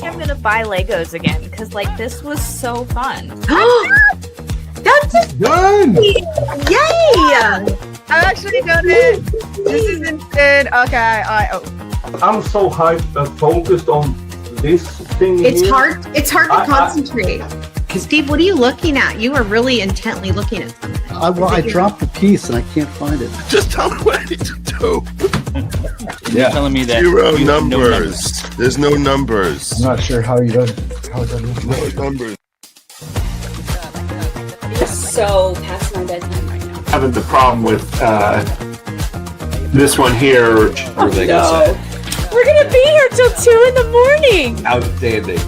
I'm gonna buy Legos again because like this was so fun. That's Done! yay! I actually got it. This is insane. Okay, I'm so hyped and focused on this thing. It's here. hard. It's hard to concentrate. Steve, what are you looking at? You are really intently looking at something. I dropped the piece and I can't find it. Just tell me what I need to do. You're telling me that Zero you have no numbers. There's no numbers. I'm not sure how he does it. No numbers. It's so past my bedtime right now. Having the problem with this one here. Oh, no. We're gonna be here till 2 in the morning. Outstanding.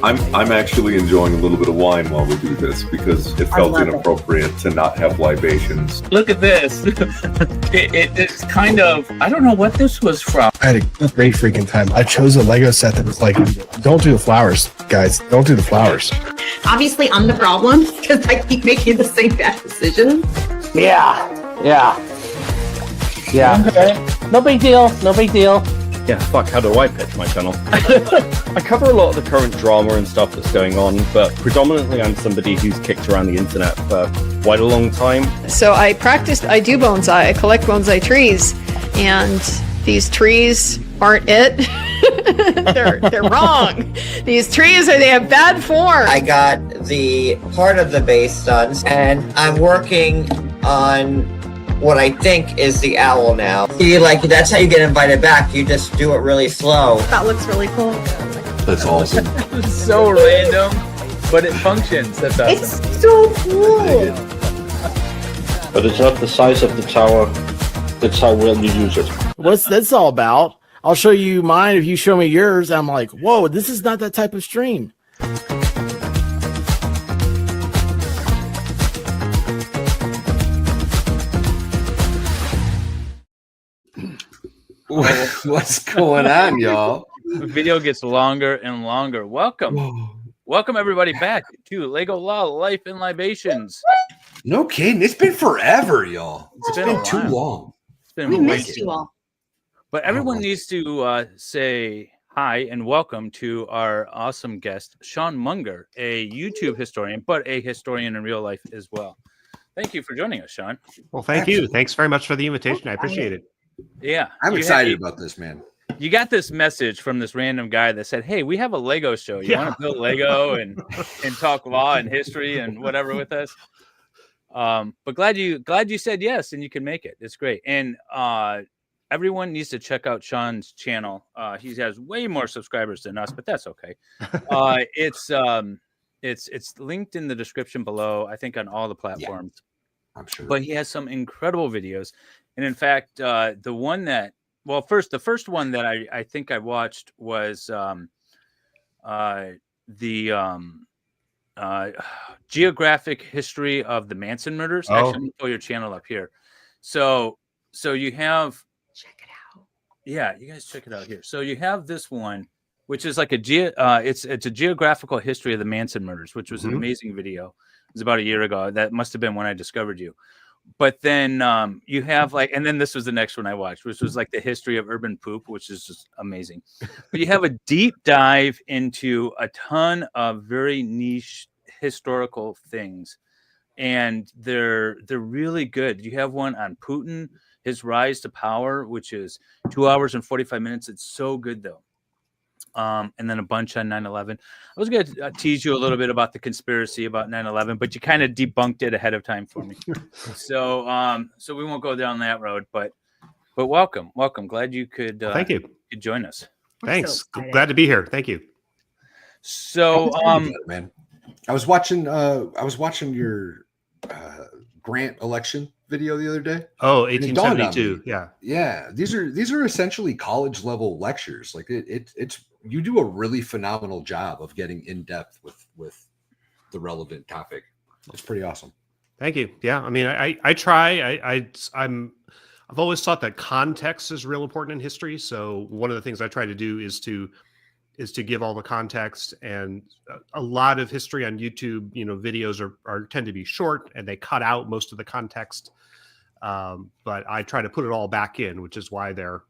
I'm actually enjoying a little bit of wine while we do this because it felt inappropriate to not have libations. Look at this. It's kind of, I don't know what this was from. I had a great freaking time. I chose a Lego set that was like, don't do the flowers, guys. Don't do the flowers. Obviously, I'm the problem because I keep making the same bad decisions. Yeah. Okay. No big deal. No big deal. Yeah, fuck, how do I pitch my channel? I cover a lot of the current drama and stuff that's going on, but predominantly I'm somebody who's kicked around the internet for quite a long time. So I do bonsai. I collect bonsai trees, and these trees aren't it. they're wrong. These trees they have bad form. I got the part of the base done, and I'm working on what I think is the owl now. See, like, that's how you get invited back. You just do it really slow. That looks really cool. That's awesome. It's so random, but it functions. That's awesome. It's so cool. But it's not the size of the tower, it's how well you use it. What's this all about? I'll show you mine if you show me yours. I'm like, whoa, this is not that type of stream. What's going on, y'all? The video gets longer and longer. Welcome everybody back to Lego Law Life and Libations. No kidding. It's been forever, y'all. It's been too while. long. It's been We way missed too you long. all. But everyone needs to say hi and welcome to our awesome guest, Sean Munger, a YouTube historian, but a historian in real life as well. Thank you for joining us, Sean. Well, thank you. Thanks very much for the invitation. I appreciate it. Yeah. I'm excited about this, man. You got this message from this random guy that said, hey, we have a Lego show. You want to build Lego and talk law and history and whatever with us? But glad you said yes and you can make it. It's great. And everyone needs to check out Sean's channel. He has way more subscribers than us, but that's okay. It's linked in the description below, I think on all the platforms. Yeah, I'm sure. But he has some incredible videos. And in fact, the first one that I think I watched was the geographic history of the Manson murders. Actually, let me throw your channel up here. So you have, check it out. Yeah, you guys check it out here. So you have this one, which is like it's a geographical history of the Manson murders, which was an amazing video. It was about a year ago. That must have been when I discovered you. But then you have and then this was the next one I watched, which was like the history of urban poop, which is just amazing. But you have a deep dive into a ton of very niche historical things, and they're really good. You have one on Putin, his rise to power, which is 2 hours and 45 minutes. It's so good though. And then a bunch on 9/11. I was going to tease you a little bit about the conspiracy about 9/11, but you kind of debunked it ahead of time for me. So we won't go down that road. But welcome. Glad you could. Thank you. Could join us. Thanks. Glad to be here. Thank you. So man, I was watching your Grant election video the other day. Oh, 1872. Yeah. These are essentially college level lectures. Like it's you do a really phenomenal job of getting in depth with the relevant topic. It's pretty awesome. Thank you. Yeah. I mean, I try. I've always thought that context is real important in history. So one of the things I try to do is is to give all the context, and a lot of history on YouTube, videos are tend to be short and they cut out most of the context. But I try to put it all back in, which is why they're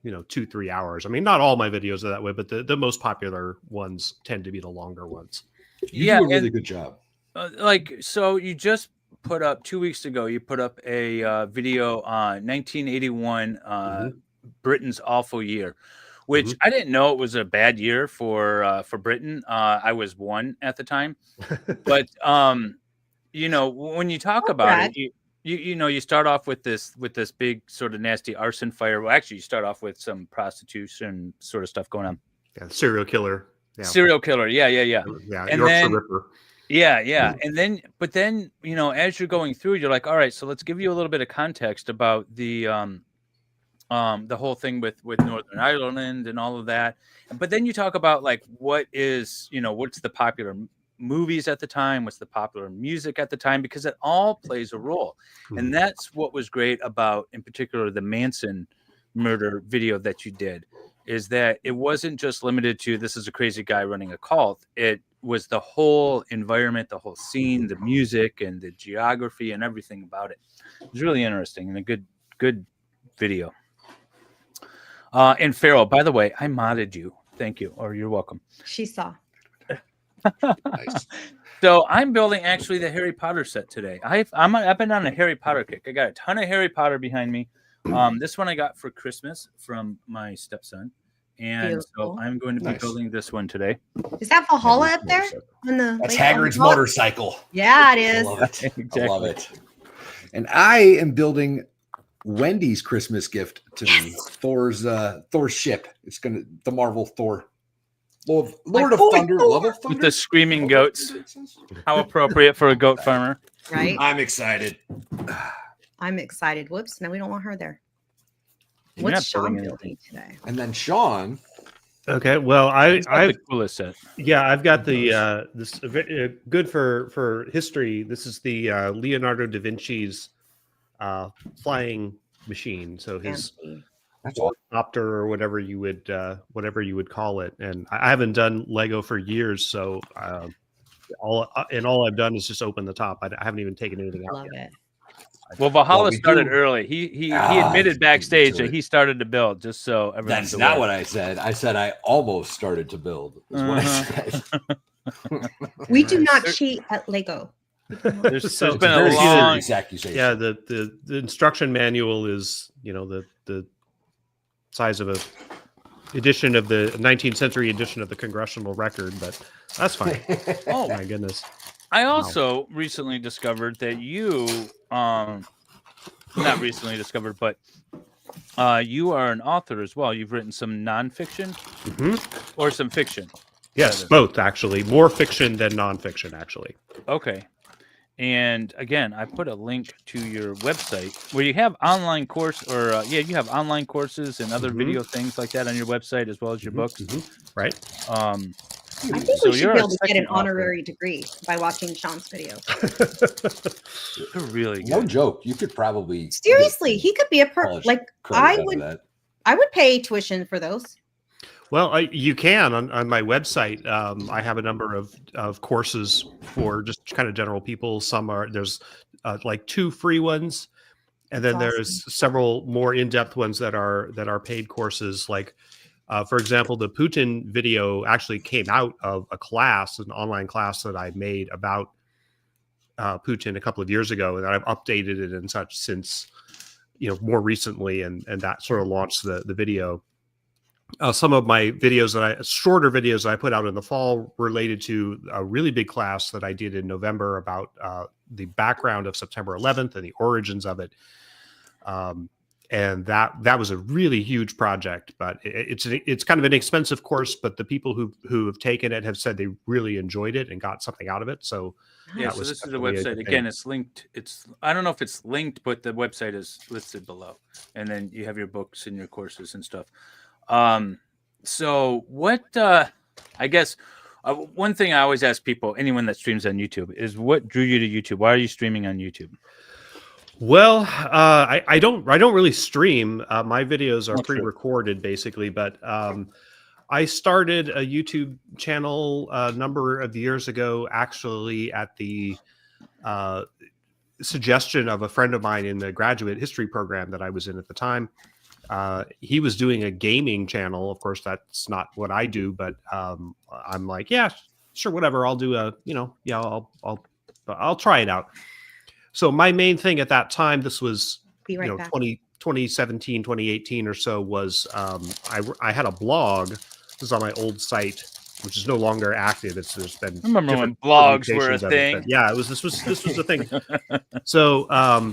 2-3 hours. I mean, not all my videos are that way, but the most popular ones tend to be the longer ones. You do a really good job. So you just put up 2 weeks ago, you put up a video on 1981, Britain's awful year, which I didn't know it was a bad year for Britain. I was 1 at the time, but when you talk about it, you start off with this big sort of nasty arson fire. Well, actually, you start off with some prostitution sort of stuff going on. Yeah, serial killer. Yeah. Serial killer. Yeah. And then, Ripper. Yeah. And then, as you're going through, you're like, all right, so let's give you a little bit of context about the whole thing with Northern Ireland and all of that. But then you talk about like what's the popular movies at the time, what's the popular music at the time, because it all plays a role. And that's what was great about, in particular, the Manson murder video that you did, is that it wasn't just limited to this is a crazy guy running a cult. It was the whole environment, the whole scene, the music and the geography and everything about it. It was really interesting and a good video. And Farrell, by the way, I modded you. Thank you. Or you're welcome. She saw. Nice. So I'm building actually the Harry Potter set today. I've been on a Harry Potter kick. I got a ton of Harry Potter behind me. This one I got for Christmas from my stepson, and Beautiful. so I'm going to be building this one today. Is that Valhalla up there? That's Hagrid's motorcycle. Yeah, it is. I love it. Exactly. I love it. And I am building Wendy's Christmas gift to me. Thor's ship. It's the Marvel Thor. Lord of Thunder, level Thunder. With the screaming goats. How appropriate for a goat farmer. Right. I'm excited. I'm excited. Whoops. No, we don't want her there. You're What's not building Sean building today? And then Sean. Okay, well, I've the coolest set. Yeah, I've got the this good for history. This is the Leonardo da Vinci's flying machine. So his opter or whatever you would call it. And I haven't done Lego for years, so all I've done is just open the top. I haven't even taken anything out yet. Well, Valhalla started early. He admitted backstage that he started to build, just so everyone's That's aware. not what I said. I said I almost started to build. Is what I said. We do not cheat at Lego. There's It's been a very a long. serious accusation. Yeah, the instruction manual is the size of a edition of the 19th century edition of the Congressional Record, but that's fine. Oh my goodness. I also recently discovered that you, not recently discovered, but you are an author as well. You've written some nonfiction or some fiction. Yes, both actually. More fiction than nonfiction, actually. Okay. And again, I put a link to your website where you have online course you have online courses and other video things like that on your website as well as your books. Right. I think we should be able to get an honorary degree by watching Sean's video. They're really good. No joke. You could probably Seriously, he could be a I would pay tuition for those. Well, you can on my website. I have a number of courses for just kind of general people. There's like 2 free ones, and then there's several more in-depth ones that are paid courses. Like, for example, the Putin video actually came out of an online class that I made about Putin a couple of years ago, and I've updated it and such since, more recently, and that sort of launched the video. Some of my videos shorter videos that I put out in the fall related to a really big class that I did in November about the background of September 11th and the origins of it. And that was a really huge project, but it's kind of an expensive course, but the people who have taken it have said they really enjoyed it and got something out of it. So yeah, so this is the website. Again, it's linked. I don't know if it's linked, but the website is listed below. And then you have your books and your courses and stuff. So what, I guess, one thing I always ask people, anyone that streams on YouTube, is what drew you to YouTube? Why are you streaming on YouTube? Well, I don't really stream. My videos are pre-recorded basically, but I started a YouTube channel a number of years ago, actually at the suggestion of a friend of mine in the graduate history program that I was in at the time. He was doing a gaming channel. Of course, that's not what I do, but I'm like, yeah, sure, whatever. I'll do I'll try it out. So my main thing at that time, this was, Be right back. 2017, 2018 or so, was I had a blog. This is on my old site, which is no longer active. There's been I remember when blogs were a thing. Yeah, this was the thing. So oh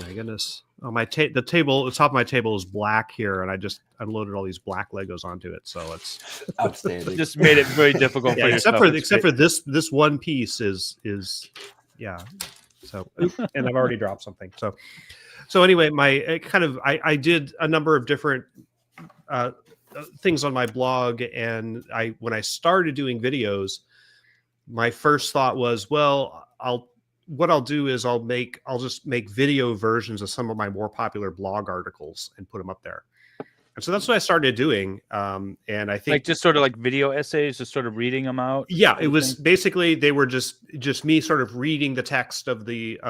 my goodness. Oh, the top of my table is black here, and I just unloaded all these black Legos onto it. So it's outstanding. Just made it very difficult for except for this one piece is yeah. So and I've already dropped something. So anyway, I did a number of different things on my blog, and when I started doing videos, my first thought was, well, I'll just make video versions of some of my more popular blog articles and put them up there. And so that's what I started doing. And I think, like, just sort of like video essays, just sort of reading them out. Yeah, it was basically, they were just me sort of reading the text of the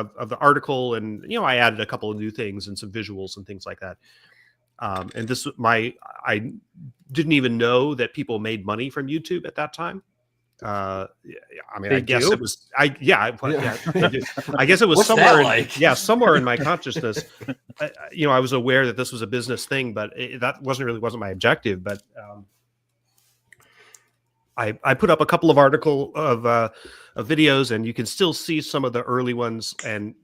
article, and I added a couple of new things and some visuals and things like that. And I didn't even know that people made money from YouTube at that time. I mean, I guess it was, I guess it was What's somewhere, that like? Somewhere in my consciousness, I was aware that this was a business thing, but that wasn't my objective. But I put up a couple of of videos, and you can still see some of the early ones. And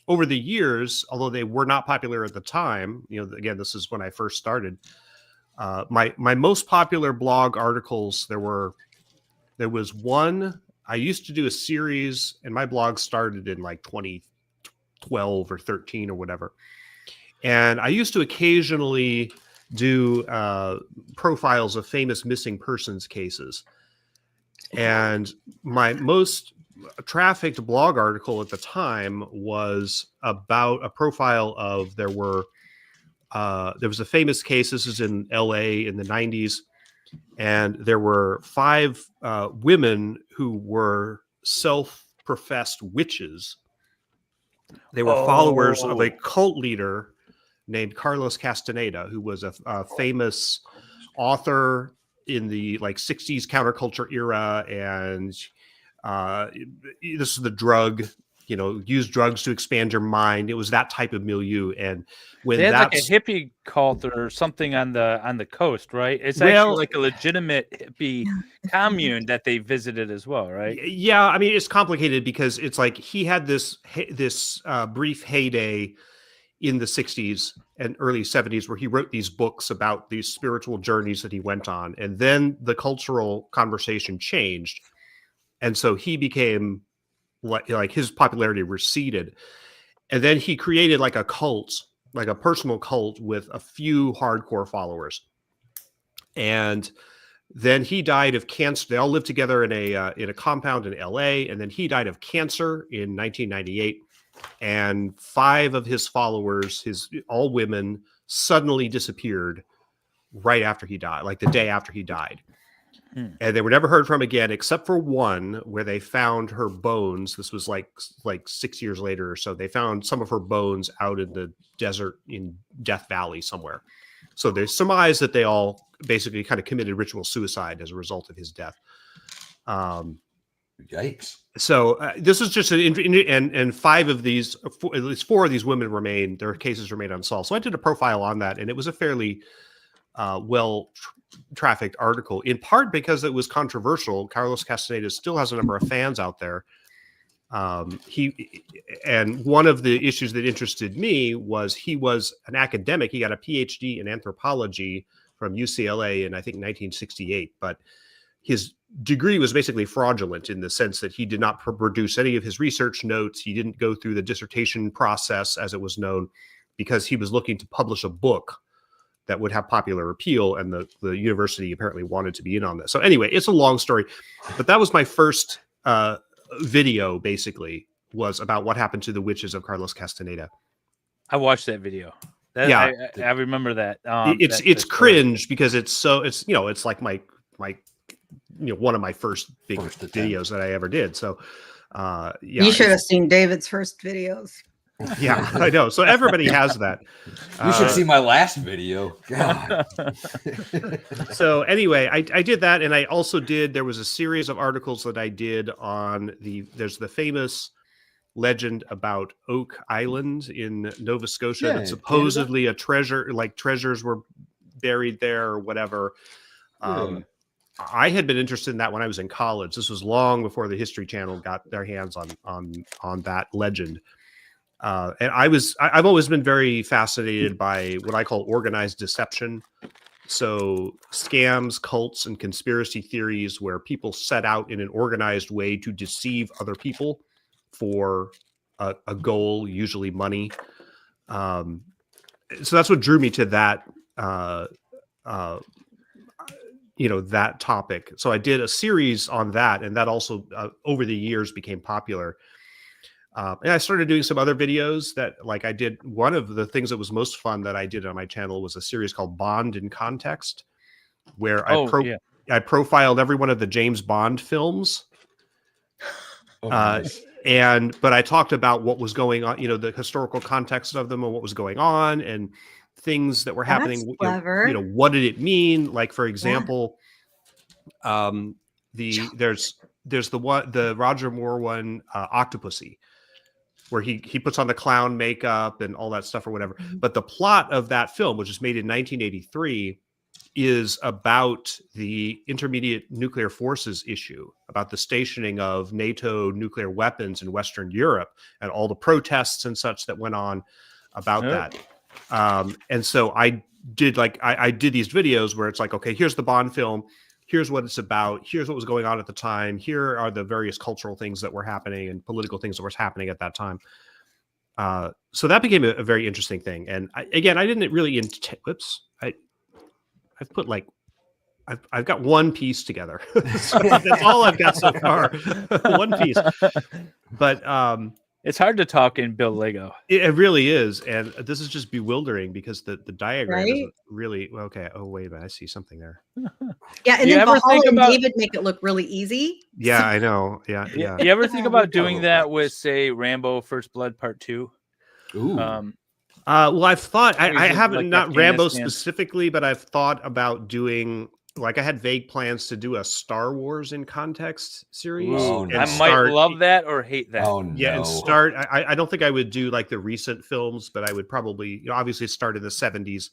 over the years, although they were not popular at the time, again, this is when I first started. My most popular blog articles, there was one. I used to do a series, and my blog started in like 2012 or 13 or whatever. And I used to occasionally do profiles of famous missing persons cases. And my most trafficked blog article at the time was about a profile of, there was a famous case. This is in LA in the 90s. And there were 5 women who were self-professed witches. They were followers of a cult leader named Carlos Castaneda, who was a famous author in the 60s counterculture era. And this is the drug, use drugs to expand your mind. It was that type of milieu. And when they had like a hippie cult or something on the coast, right? It's actually like a legitimate hippie commune that they visited as well, right? Yeah, I mean, it's complicated because it's like he had this brief heyday in the 60s and early 70s where he wrote these books about these spiritual journeys that he went on, and then the cultural conversation changed, and so he became like his popularity receded, and then he created like a cult, like a personal cult with a few hardcore followers. And then he died of cancer. They all lived together in a compound in LA, and then he died of cancer in 1998. And 5 of his followers, all women, suddenly disappeared right after he died, like the day after he died. And they were never heard from again, except for one where they found her bones. This was like 6 years later or so. They found some of her bones out in the desert in Death Valley somewhere. So they surmised that they all basically kind of committed ritual suicide as a result of his death. Yikes. So this is just and 5 of these, at least 4 of these women remain, their cases remain unsolved. So I did a profile on that, and it was a fairly trafficked article, in part because it was controversial. Carlos Castaneda still has a number of fans out there. And one of the issues that interested me was he was an academic. He got a PhD in anthropology from UCLA in, I think, 1968, but his degree was basically fraudulent in the sense that he did not produce any of his research notes. He didn't go through the dissertation process, as it was known, because he was looking to publish a book that would have popular appeal, and the university apparently wanted to be in on this. So anyway, it's a long story, but that was my first video, basically, was about what happened to the witches of Carlos Castaneda. I watched that video. I remember that. It's cringe because it's it's like my one of my first big videos that I ever did. So you should have seen David's first videos. Yeah, I know. So everybody has that. You should see my last video. God. So anyway, I did that, and I also there was a series of articles that I did on there's the famous legend about Oak Island in Nova Scotia. Yeah, that supposedly a treasure, like treasures were buried there or whatever. I had been interested in that when I was in college. This was long before the History Channel got their hands on that legend. And I've always been very fascinated by what I call organized deception. So scams, cults, and conspiracy theories where people set out in an organized way to deceive other people for a goal, usually money. So that's what drew me to that, that topic. So I did a series on that, and that also over the years became popular. And I started doing some other videos that, like, I did. One of the things that was most fun that I did on my channel was a series called Bond in Context, where I profiled every one of the James Bond films. But I talked about what was going on, the historical context of them and what was going on and things that were happening. What did it mean? Like, for example, there's the Roger Moore one, Octopussy, where he puts on the clown makeup and all that stuff or whatever. But the plot of that film, which was made in 1983, is about the intermediate nuclear forces issue, about the stationing of NATO nuclear weapons in Western Europe and all the protests and such that went on about that. And so I did I did these videos where it's like, okay, here's the Bond film. Here's what it's about. Here's what was going on at the time. Here are the various cultural things that were happening and political things that were happening at that time. So that became a very interesting thing. And I didn't really I've got one piece together. So that's all I've got so far. One piece. But it's hard to talk and build Lego. It really is. And this is just bewildering because the diagram isn't really okay. Oh, wait a minute. I see something there. Yeah, and then Valhalla and David make it look really easy. Yeah, I know. Yeah. You ever think about doing that with, say, Rambo First Blood Part 2? Ooh. Well, I've thought I haven't, like not Rambo Afghanistan. Specifically, but I've thought about doing, like, I had vague plans to do a Star Wars in Context series. I might love that or hate that. Yeah, and start. I don't think I would do like the recent films, but I would probably obviously start in the 70s.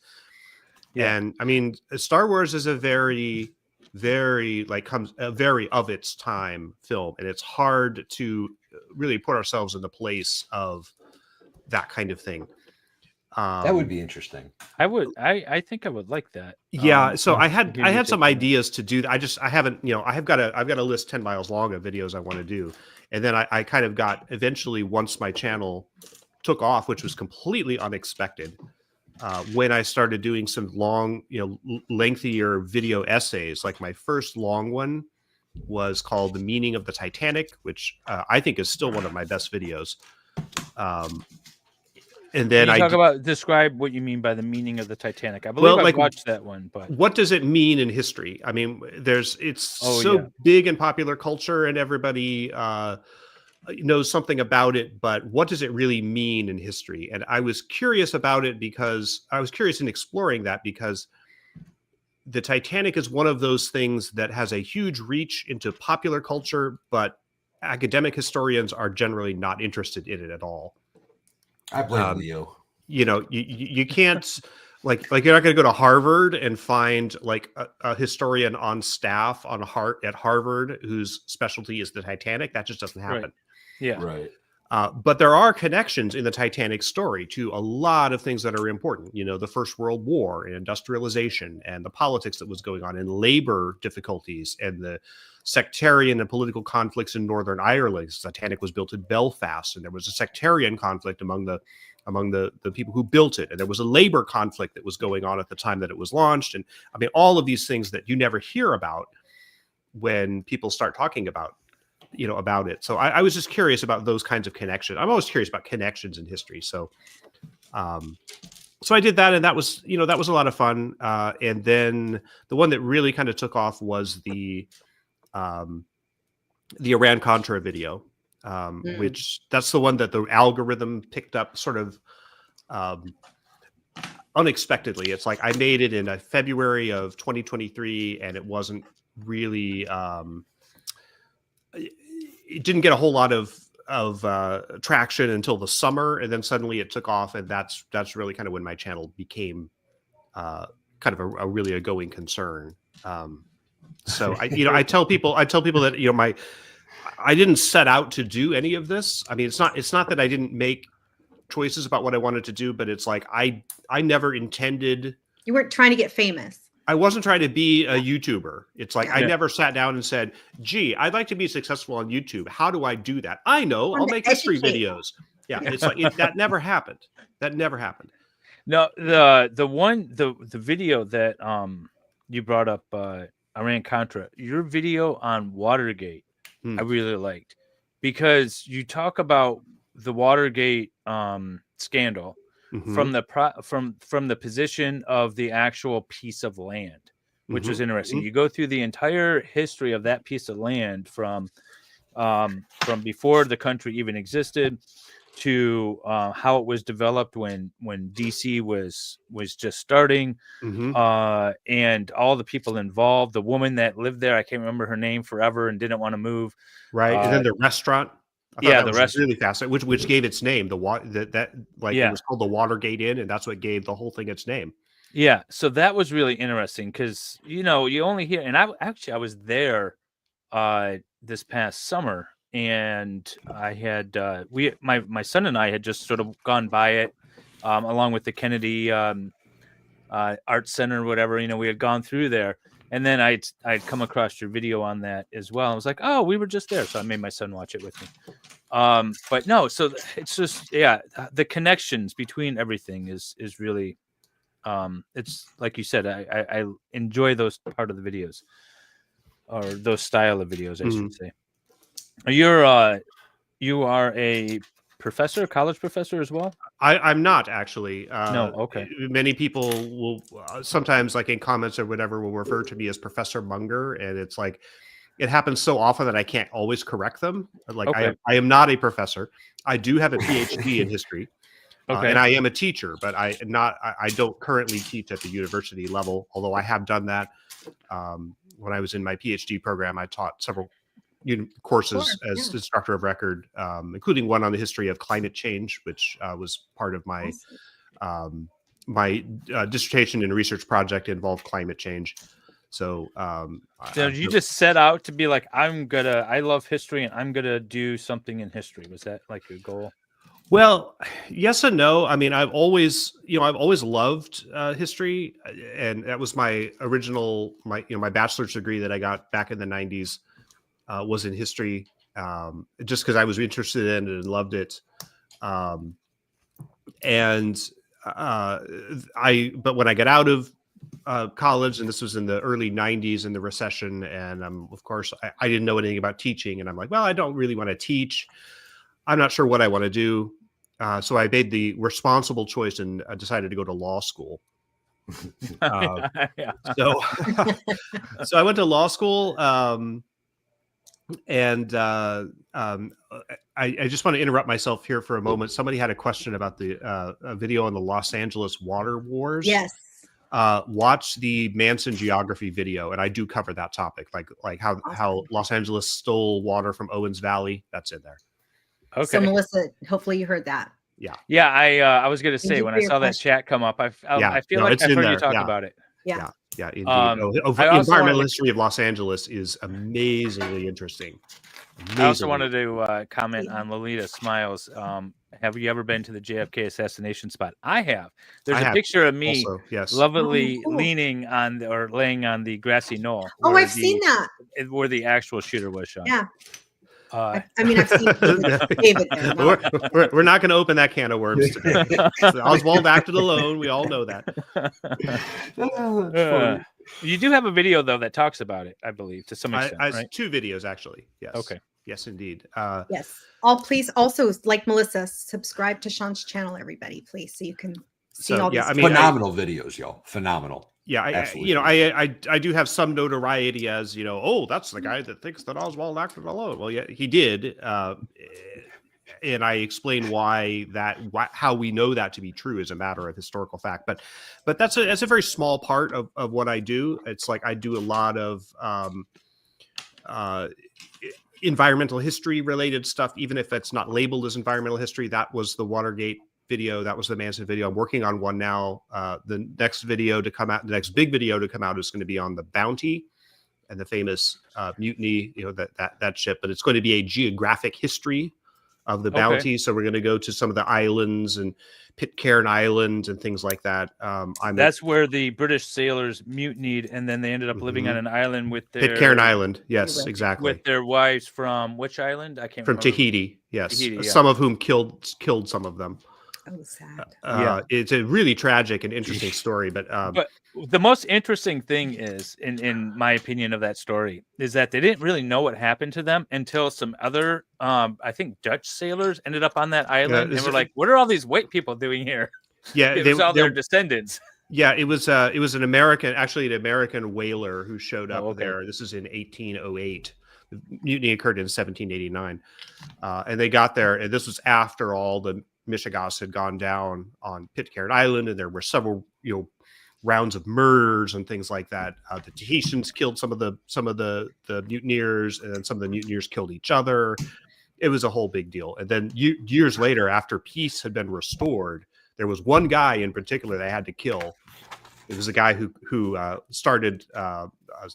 Yeah. And I mean, Star Wars is a very of its time film, and it's hard to really put ourselves in the place of that kind of thing. That would be interesting. I think I would like that. Yeah. So I had some ideas to do that. I haven't, I've got a list 10 miles long of videos I want to do. And then I kind of got eventually, once my channel took off, which was completely unexpected, when I started doing some long, lengthier video essays. Like my first long one was called The Meaning of the Titanic, which I think is still one of my best videos. And then describe what you mean by the meaning of the Titanic. I believe I watched that one, but what does it mean in history? I mean, it's big in popular culture, and everybody knows something about it. But what does it really mean in history? And I was curious about it because I was curious in exploring that, because the Titanic is one of those things that has a huge reach into popular culture, but academic historians are generally not interested in it at all. I blame Leo. You can't like you're not going to go to Harvard and find like a historian on staff at Harvard whose specialty is the Titanic. That just doesn't happen. Right. Yeah. Right. But there are connections in the Titanic story to a lot of things that are important. The First World War and industrialization and the politics that was going on and labor difficulties and the sectarian and political conflicts in Northern Ireland. The Titanic was built in Belfast, and there was a sectarian conflict among the people who built it. And there was a labor conflict that was going on at the time that it was launched. And I mean, all of these things that you never hear about when people start talking about it. So I was just curious about those kinds of connections. I'm always curious about connections in history. So so I did that, and that was a lot of fun. And then the one that really kind of took off was the Iran Contra video, which that's the one that the algorithm picked up sort of unexpectedly. It's like I made it in February of 2023, and it wasn't really it didn't get a whole lot of traction until the summer, and then suddenly it took off, and that's really kind of when my channel became kind of a really a going concern. So I tell people that I didn't set out to do any of this. I mean, it's not that I didn't make choices about what I wanted to do, but it's like I never intended. You weren't trying to get famous. I wasn't trying to be a YouTuber. It's like I never sat down and said, "Gee, I'd like to be successful on YouTube. How do I do that?" I know. I'll make history videos. Yeah, it's like that never happened. That never happened. No, the video that you brought up, Iran Contra, your video on Watergate, I really liked, because you talk about the Watergate scandal. From the position of the actual piece of land, which was interesting. You go through the entire history of that piece of land from before the country even existed to how it was developed when DC was just starting, and all the people involved. The woman that lived there, I can't remember her name forever, and didn't want to move. Right, and then the restaurant. Yeah, the rest really fascinating, which gave its name. It was called the Watergate Inn, and that's what gave the whole thing its name. Yeah, so that was really interesting because you only hear, and I was there this past summer, and I had my son and I had just sort of gone by it along with the Kennedy Art Center or whatever. We had gone through there. And then I'd come across your video on that as well. I was like, oh, we were just there. So I made my son watch it with me. But no, so it's just, the connections between everything is really, it's like you said, I enjoy those part of the videos, or those style of videos, I should say. You are a professor, college professor as well? I'm not actually. No, okay. Many people will sometimes, like in comments or whatever, will refer to me as Professor Munger, and it's like it happens so often that I can't always correct them. Like I am not a professor. I do have a PhD in history, and I am a teacher, but I don't currently teach at the university level. Although I have done that when I was in my PhD program. I taught several courses as instructor of record, including one on the history of climate change, which was part of my my dissertation and research project involved climate change. So you just set out to be like, I love history and I'm gonna do something in history. Was that like your goal? Well, yes and no. I mean, I've always loved history, and that was my original my bachelor's degree that I got back in the 90s. Was in history, just because I was interested in it and loved it. But when I got out of college, and this was in the early 90s in the recession, and of course I didn't know anything about teaching, and I'm like, well, I don't really want to teach. I'm not sure what I want to do. So I made the responsible choice and decided to go to law school. So I went to law school. And I just want to interrupt myself here for a moment. Somebody had a question about the a video on the Los Angeles water wars. Yes. Watch the Manson geography video, and I do cover that topic, like how Los Angeles stole water from Owens Valley. That's in there. Okay. So Melissa, hopefully you heard that. Yeah. I was gonna say when I saw that chat come up, I feel like I've heard you talk about it. Yeah. Yeah, indeed. Environmental history of Los Angeles is amazingly interesting. I also wanted to comment on Lolita Smiles. Have you ever been to the JFK assassination spot? I have. There's a picture of me lovingly leaning on or laying on the grassy knoll. Oh, I've seen that. Where the actual shooter was shot. Yeah. I mean, I've seen David there. We're not going to open that can of worms today. Oswald acted alone. We all know that. You do have a video though that talks about it, I believe, to some extent. Right? 2 videos actually. Yes. Okay. Yes, indeed. Yes. Please also, like Melissa, subscribe to Sean's channel, everybody, please, so you can seeing all these phenomenal videos, y'all. Phenomenal. Yeah, Absolutely. I do have some notoriety as, oh, that's the guy that thinks that Oswald acted alone. Well, yeah, he did. And I explain how we know that to be true is a matter of historical fact. But that's a very small part of what I do. It's like I do a lot of environmental history related stuff, even if it's not labeled as environmental history. That was the Watergate video. That was the Manson video. I'm working on one now. The next video to come out, the next big video to come out is going to be on the Bounty and the famous mutiny, that ship. But it's going to be a geographic history of the Bounty. Okay. So we're going to go to some of the islands and Pitcairn Island and things like that. That's where the British sailors mutinied, and then they ended up living on an island with their Pitcairn Island. Yes, exactly. With their wives from which island? I can't remember. From Tahiti. Yes, Tahiti, yeah. Some of whom killed some of them. Oh, sad. It's a really tragic and interesting story, but the most interesting thing is, in my opinion of that story, is that they didn't really know what happened to them until some other, I think Dutch sailors ended up on that island and were like, "What are all these white people doing here?" Yeah, it was all their descendants. Yeah, it was an American whaler who showed up there. This is in 1808. The mutiny occurred in 1789, and they got there, and this was after all the Michigas had gone down on Pitcairn Island, and there were several, rounds of murders and things like that. The Tahitians killed some of the mutineers, and then some of the mutineers killed each other. It was a whole big deal. And then years later, after peace had been restored, there was one guy in particular they had to kill. It was a guy who started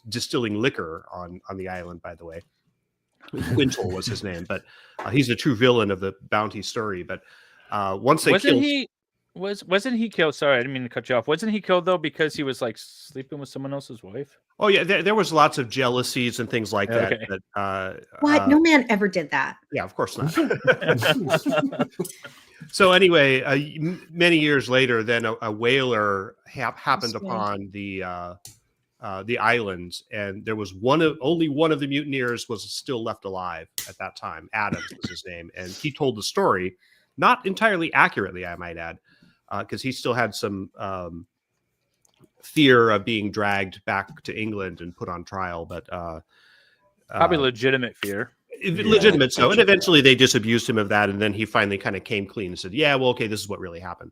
distilling liquor on the island, by the way. Quintal was his name, but he's the true villain of the Bounty story. But once they wasn't he killed? Sorry, I didn't mean to cut you off. Wasn't he killed though because he was like sleeping with someone else's wife? Oh yeah, there was lots of jealousies and things like that. What? No man ever did that. Yeah, of course not. So anyway, many years later, then a whaler happened upon the islands, and there was only one of the mutineers was still left alive at that time. Adams was his name, and he told the story. Not entirely accurately, I might add, because he still had some fear of being dragged back to England and put on trial, but probably legitimate fear. Legitimate, so. And eventually they disabused him of that, and then he finally kind of came clean and said, "Yeah, well, okay, this is what really happened."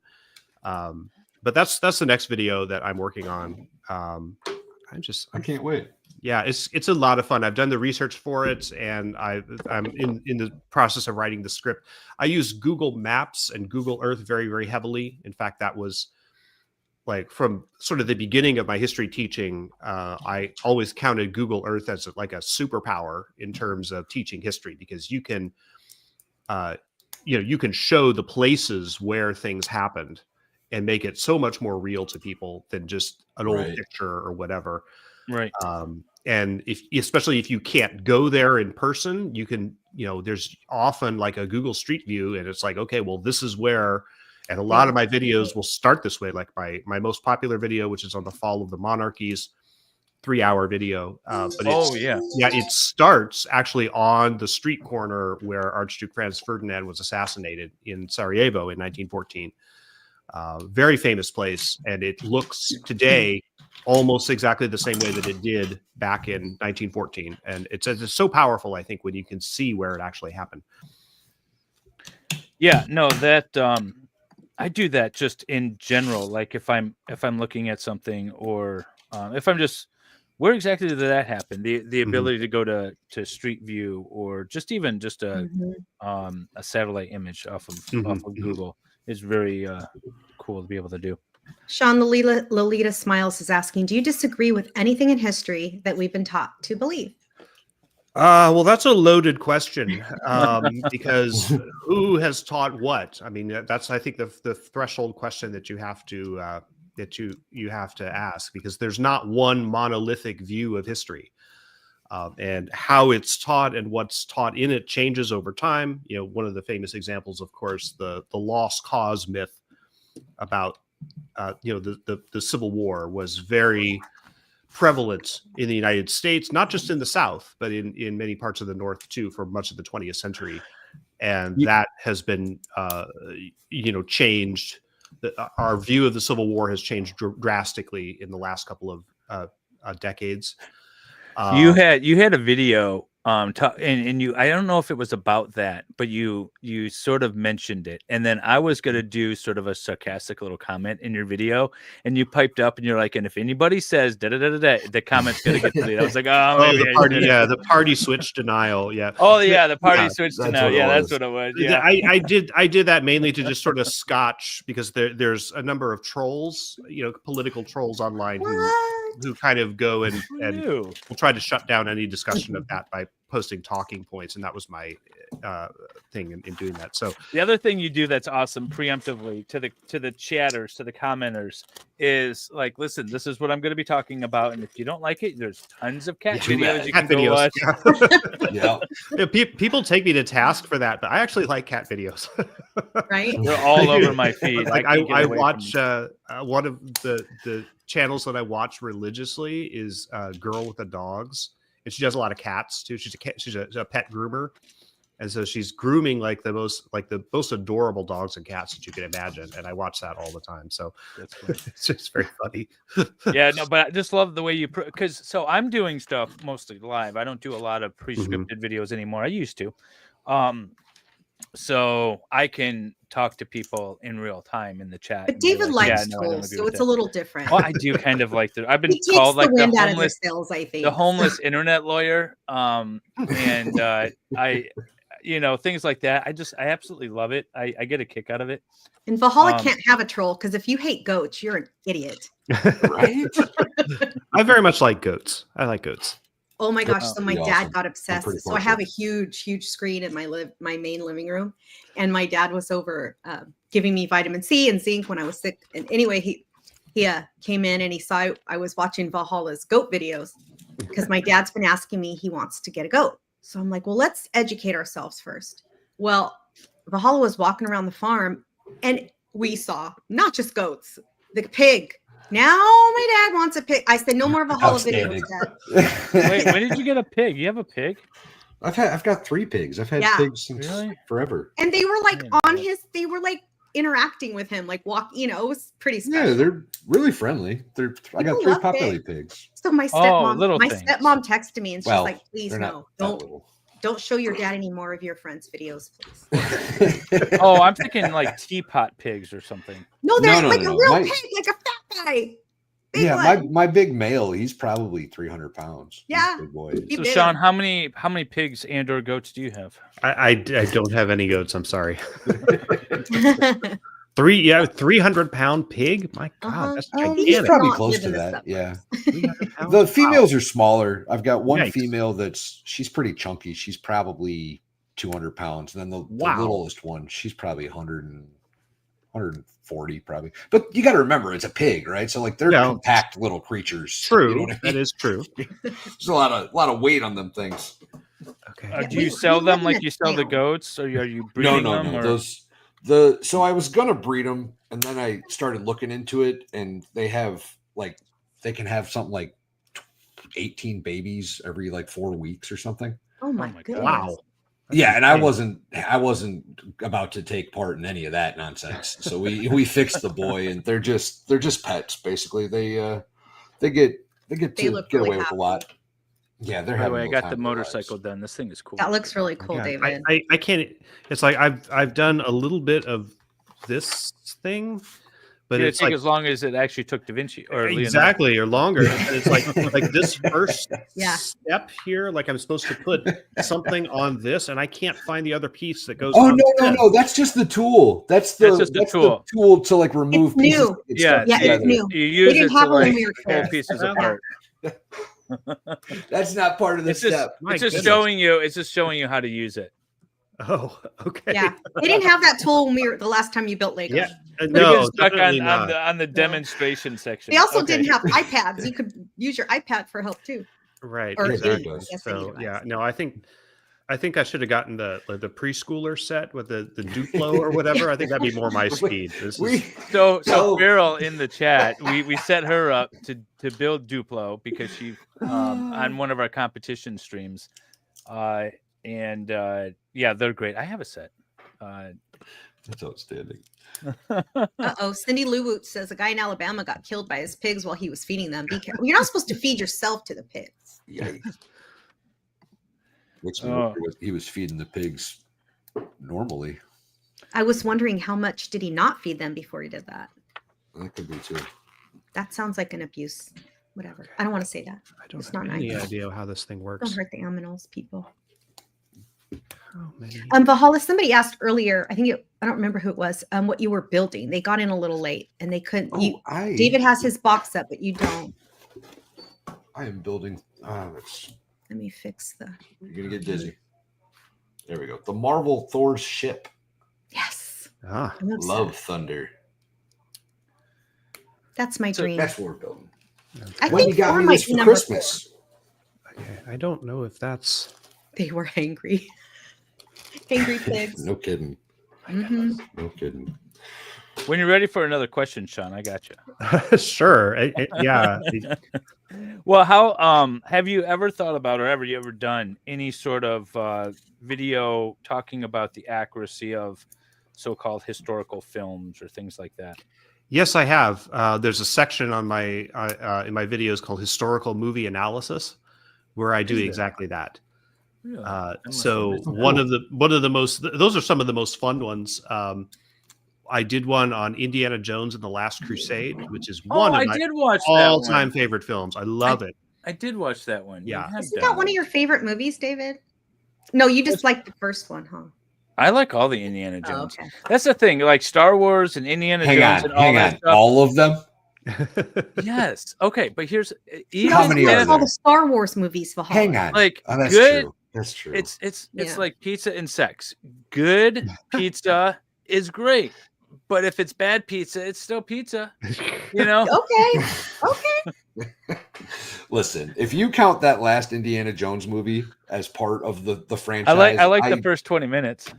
But that's the next video that I'm working on. I can't wait. Yeah, it's a lot of fun. I've done the research for it, and I'm in the process of writing the script. I use Google Maps and Google Earth very, very heavily. In fact, that was like from sort of the beginning of my history teaching. I always counted Google Earth as like a superpower in terms of teaching history, because you can, you can show the places where things happened and make it so much more real to people than just an old picture or whatever. Right. And especially if you can't go there in person, you can, there's often like a Google Street View, and it's like, okay, well, this is where, and a lot of my videos will start this way. Like my most popular video, which is on the fall of the monarchies, 3-hour video. But it starts actually on the street corner where Archduke Franz Ferdinand was assassinated in Sarajevo in 1914. Very famous place, and it looks today almost exactly the same way that it did back in 1914. And it's so powerful, I think, when you can see where it actually happened. Yeah, no, that I do that just in general. Like if I'm looking at something, or if I'm just, where exactly did that happen? The ability to go to Street View, or just even just a satellite image off of Google is very cool to be able to do. Sean Lolita Smiles is asking, do you disagree with anything in history that we've been taught to believe? Well, that's a loaded question, because who has taught what? I mean, that's, I think, the threshold question that you have to you have to ask, because there's not one monolithic view of history, and how it's taught and what's taught in it changes over time. One of the famous examples, of course, the lost cause myth about the Civil War was very prevalent in the United States, not just in the South, but in many parts of the North too, for much of the 20th century. And that has been, changed our view of the Civil War has changed drastically in the last couple of decades. You had a video and you, I don't know if it was about that, but you sort of mentioned it, and then I was going to do sort of a sarcastic little comment in your video, and you piped up and you're like, and if anybody says da da da da, the comment's going to get deleted. I was like, the party switch denial. Yeah. Oh yeah, the party switch denial. Yeah, that's what it was. Yeah, I did that mainly to just sort of scotch, because there's a number of trolls, political trolls online who kind of go and will try to shut down any discussion of that by posting talking points, and that was my thing in doing that. So the other thing you do that's awesome preemptively to the chatters, to the commenters, is like, listen, this is what I'm going to be talking about, and if you don't like it, there's tons of cat videos you can go watch. Yeah. People take me to task for that, but I actually like cat videos. Right? They're all over my feed. Like I watch one of the channels that I watch religiously is Girl with the Dogs, and she does a lot of cats too. She's a pet groomer, and so she's grooming like the most adorable dogs and cats that you can imagine. And I watch that all the time. So it's just very funny. Yeah, no, but I just love the way you, because so I'm doing stuff mostly live. I don't do a lot of pre-scripted videos anymore. I used to. So I can talk to people in real time in the chat. But David likes trolls, so it's a little different. Well, I do kind of like I've been called like the homeless, I think. the homeless internet lawyer. And I things like that. I absolutely love it. I get a kick out of it. And Valhalla can't have a troll because if you hate goats, you're an idiot. Right? I very much like goats. I like goats. Oh my gosh! So my dad got obsessed. So I have a huge screen in my main living room, and my dad was over giving me vitamin C and zinc when I was sick. And anyway, he came in and he saw I was watching Valhalla's goat videos because my dad's been asking me he wants to get a goat. So I'm like, well, let's educate ourselves first. Well, Valhalla was walking around the farm, and we saw not just goats, the pig. Now my dad wants a pig. I said, no more Valhalla videos, Dad. Wait, when did you get a pig? You have a pig? I've got 3 pigs. I've had pigs since forever. And they were like they were like interacting with him, like it was pretty special. Yeah, they're really friendly. I got 3 potbelly pigs. So my stepmom texted me and she's like, please no, don't show your dad any more of your friends' videos, please. Oh, I'm thinking like teapot pigs or something. No, they're like a real pig, like a fat guy. My big male, he's probably 300 pounds. Yeah. Big boy. So Sean, how many pigs and or goats do you have? I don't have any goats. I'm sorry. 300-pound pig. My God, that's gigantic. He's probably close to that. Yeah. The females are smaller. I've got one female she's pretty chunky. She's probably 200 pounds. And then the littlest one, she's probably 140 probably. But you got to remember, it's a pig, right? So like they're compact little creatures. True. You know what I mean? That is true. There's a lot of weight on them things. Okay. Do you sell them like you sell the goats, or are you breeding them? No. So I was gonna breed them, and then I started looking into it, and they can have something like 18 babies every like 4 weeks or something. Oh my goodness. Wow. Yeah, and I wasn't about to take part in any of that nonsense. So we fixed the boy, and they're just pets basically. They get to get away with a lot. Yeah, they're having. I got the motorcycle done. This thing is cool. That looks really cool, David. I can't. It's like I've done a little bit of this thing, but it's like as long as it actually took Da Vinci or exactly or longer. It's like this first step here. Like I'm supposed to put something on this, and I can't find the other piece that goes. Oh no! That's just the tool. That's the tool to like remove it's pieces. New. It's new. You use it to like pull pieces apart. That's not part of the step. It's just showing you. It's just showing you how to use it. Oh, okay. Yeah, they didn't have that tool when the last time you built Lego. Yeah, no, stuck on the demonstration section. They also didn't have iPads. You could use your iPad for help too. Right. Or exactly. So no, I think I should have gotten the preschooler set with the Duplo or whatever. I think that'd be more my speed. So Beryl in the chat, we set her up to build Duplo because she on one of our competition streams, and they're great. I have a set. That's outstanding. Uh-oh. Cindy Lou Woot says a guy in Alabama got killed by his pigs while he was feeding them. Be careful. You're not supposed to feed yourself to the pigs. Yikes. Makes me wonder what he was feeding the pigs normally. I was wondering how much did he not feed them before he did that? That could be too. That sounds like an abuse. Whatever. I don't want to say that. I don't it's have not any nice. idea how this thing works. Don't hurt the aminals, people. Oh, Valhalla, somebody asked earlier, I don't remember who it was, what you were building. They got in a little late and they couldn't. David has his box up, but you don't. I am building. Let me fix the. You're going to get dizzy. There we go. The Marvel Thor's ship. Yes. Love Thunder. That's my dream. That's what we're building. I When think you got Thor me might this be for number Christmas. Okay, I don't know if that's. They were angry. Angry pigs. No kidding. Mm-hmm. No kidding. When you're ready for another question, Sean, I got you. Sure. Yeah. Well, how have you ever thought about, or have you ever done any sort of video talking about the accuracy of so-called historical films or things like that? Yes, I have. There's a section on my in my videos called historical movie analysis, where I do exactly that. Really? So one of the most, those are some of the most fun ones. I did one on Indiana Jones and the Last Crusade, which is one of my all-time favorite films. I love it. I did watch that one. Yeah. Isn't that one of your favorite movies, David? No, you just like the first one, huh? I like all the Indiana Jones. Oh, okay. That's the thing, like Star Wars and Indiana Jones and all that stuff. All of them? Yes. Okay, but here's How many are all the Star Wars movies, Valhalla? Hang on. Like that's good. True. That's true. It's like pizza and sex. Good pizza is great, but if it's bad pizza, it's still pizza. You know? Okay. Listen, if you count that last Indiana Jones movie as part of the franchise, I like the first 20 minutes.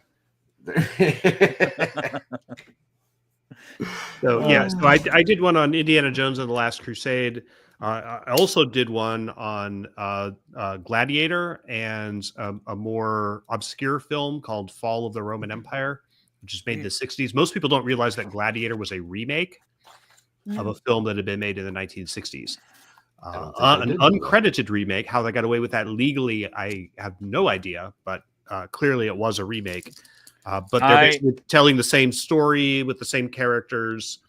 So I did one on Indiana Jones and the Last Crusade. I also did one on Gladiator and a more obscure film called Fall of the Roman Empire, which is made in the 60s. Most people don't realize that Gladiator was a remake of a film that had been made in the 1960s. An uncredited remake. How they got away with that legally, I have no idea, but clearly it was a remake. But they're basically telling the same story with the same characters.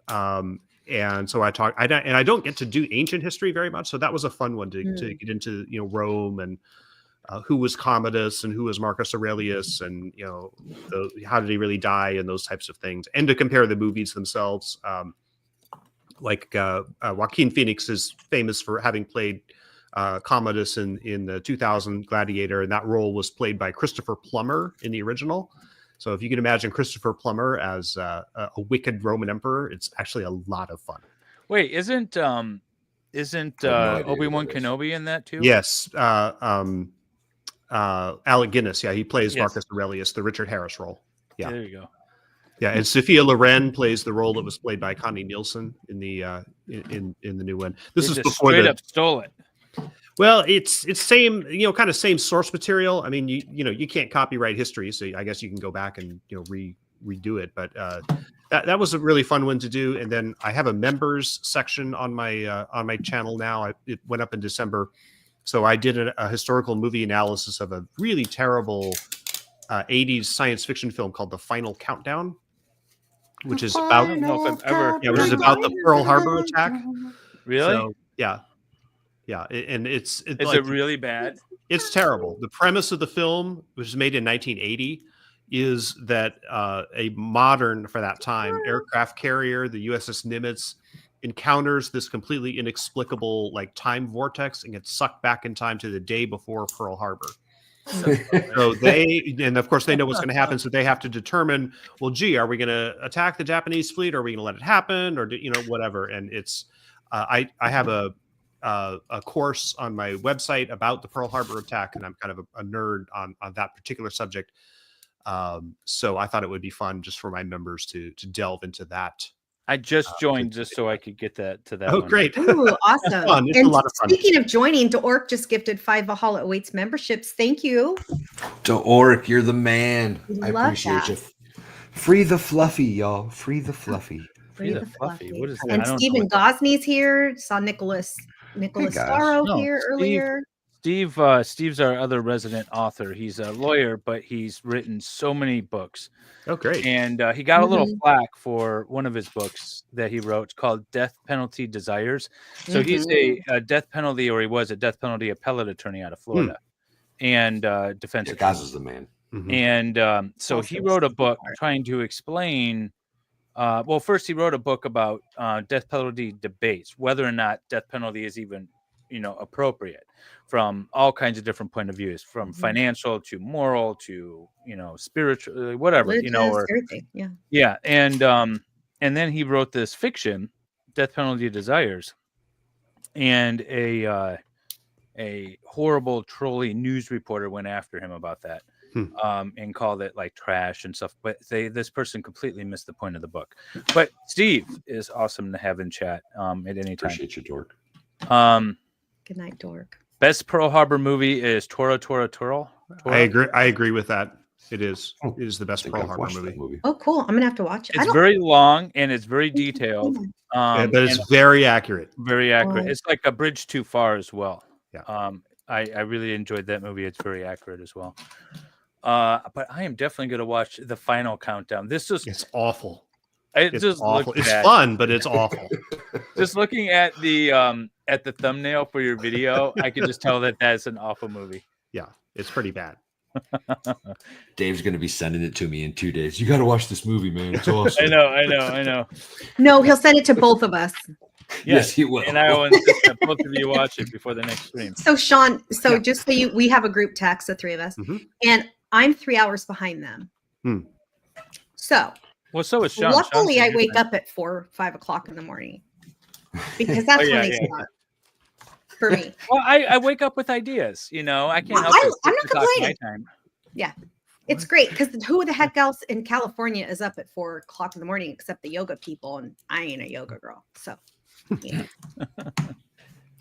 And so I don't get to do ancient history very much. So that was a fun one to get into, Rome and who was Commodus and who was Marcus Aurelius and, how did he really die and those types of things. And to compare the movies themselves. Joaquin Phoenix is famous for having played Commodus in the 2000 Gladiator, and that role was played by Christopher Plummer in the original. So if you can imagine Christopher Plummer as a wicked Roman emperor, it's actually a lot of fun. Wait, isn't Obi-Wan Kenobi in that too? Yes, Alec Guinness. Yeah, he plays Marcus Aurelius, the Richard Harris role. Yeah, there you go. Yeah, and Sophia Loren plays the role that was played by Connie Nielsen in the in the new one. This is before straight up stole it. Well, it's same, kind of same source material. I mean, you can't copyright history, so I guess you can go back and redo it. But that was a really fun one to do. And then I have a members section on my channel now. It went up in December, so I did a historical movie analysis of a really terrible 80s science fiction film called The Final Countdown, which is about the Pearl Harbor attack. Really? So, yeah. And is it really bad? It's terrible. The premise of the film, which was made in 1980, is that a modern, for that time, aircraft carrier, the USS Nimitz, encounters this completely inexplicable time vortex and gets sucked back in time to the day before Pearl Harbor. So and of course they know what's going to happen, so they have to determine, well, gee, are we going to attack the Japanese fleet, or are we going to let it happen, or whatever. And it's I have a course on my website about the Pearl Harbor attack, and I'm kind of a nerd on that particular subject. So I thought it would be fun just for my members to delve into that. I just joined just so I could get that. Oh, one. Great. Ooh, awesome. It's and a lot of fun. Speaking of joining, Dork just gifted 5 Valhalla Awaits memberships. Thank you. Dork, you're the man. I Love appreciate that. you. Free the fluffy, y'all. Free the fluffy. Free the Fluffy. What is that? And I don't know Stephen what that- Gosney's here. Saw Nicholas guys. Starro No, here earlier. Steve's our other resident author. He's a lawyer, but he's written so many books. Oh, great. And he got a little flack for one of his books that he wrote. It's called Death Penalty Desires. So he's a death penalty, or he was a death penalty appellate attorney out of Florida. And defense attorney. Gaz is the man. And so he wrote a book trying to explain. Well, first he wrote a book about death penalty debates, whether or not death penalty is even, appropriate from all kinds of different point of views, from financial to moral to, spiritual, whatever, or everything. yeah. And then he wrote this fiction, Death Penalty Desires, and a horrible trolly news reporter went after him about that. And called it like trash and stuff, but this person completely missed the point of the book. But Steve is awesome to have in chat at any time. Appreciate you, Dork. Good night, Dork. Best Pearl Harbor movie is Tora Tora Turl. I agree with that. It is the best Pearl Harbor movie. Oh, cool. I'm gonna have to watch it. It's very long and it's very detailed. But it's very accurate. Very accurate. Oh. It's like A Bridge Too Far as well. Yeah. I really enjoyed that movie. It's very accurate as well. But I am definitely going to watch the final countdown. It's awful. It It's just awful. looks It's bad. fun, but it's awful. Just looking at the thumbnail for your video, I can just tell that that's an awful movie. Yeah, it's pretty bad. Dave's going to be sending it to me in 2 days. You got to watch this movie, man. It's awesome. I know. No, he'll send it to both of us. Yes, he will. And I will insist that both of you watch it before the next stream. So Sean, just so we have a group text, the three of us, and I'm 3 hours behind them. So so is Sean. Luckily, Sean's I wake up at 4 or 5 o'clock in the morning because that's when they start for me. Well, I wake up with ideas. I can't help it. I'm not 6 o'clock complaining. my time. Yeah, it's great because who the heck else in California is up at 4 o'clock in the morning except the yoga people, and I ain't a yoga girl. So,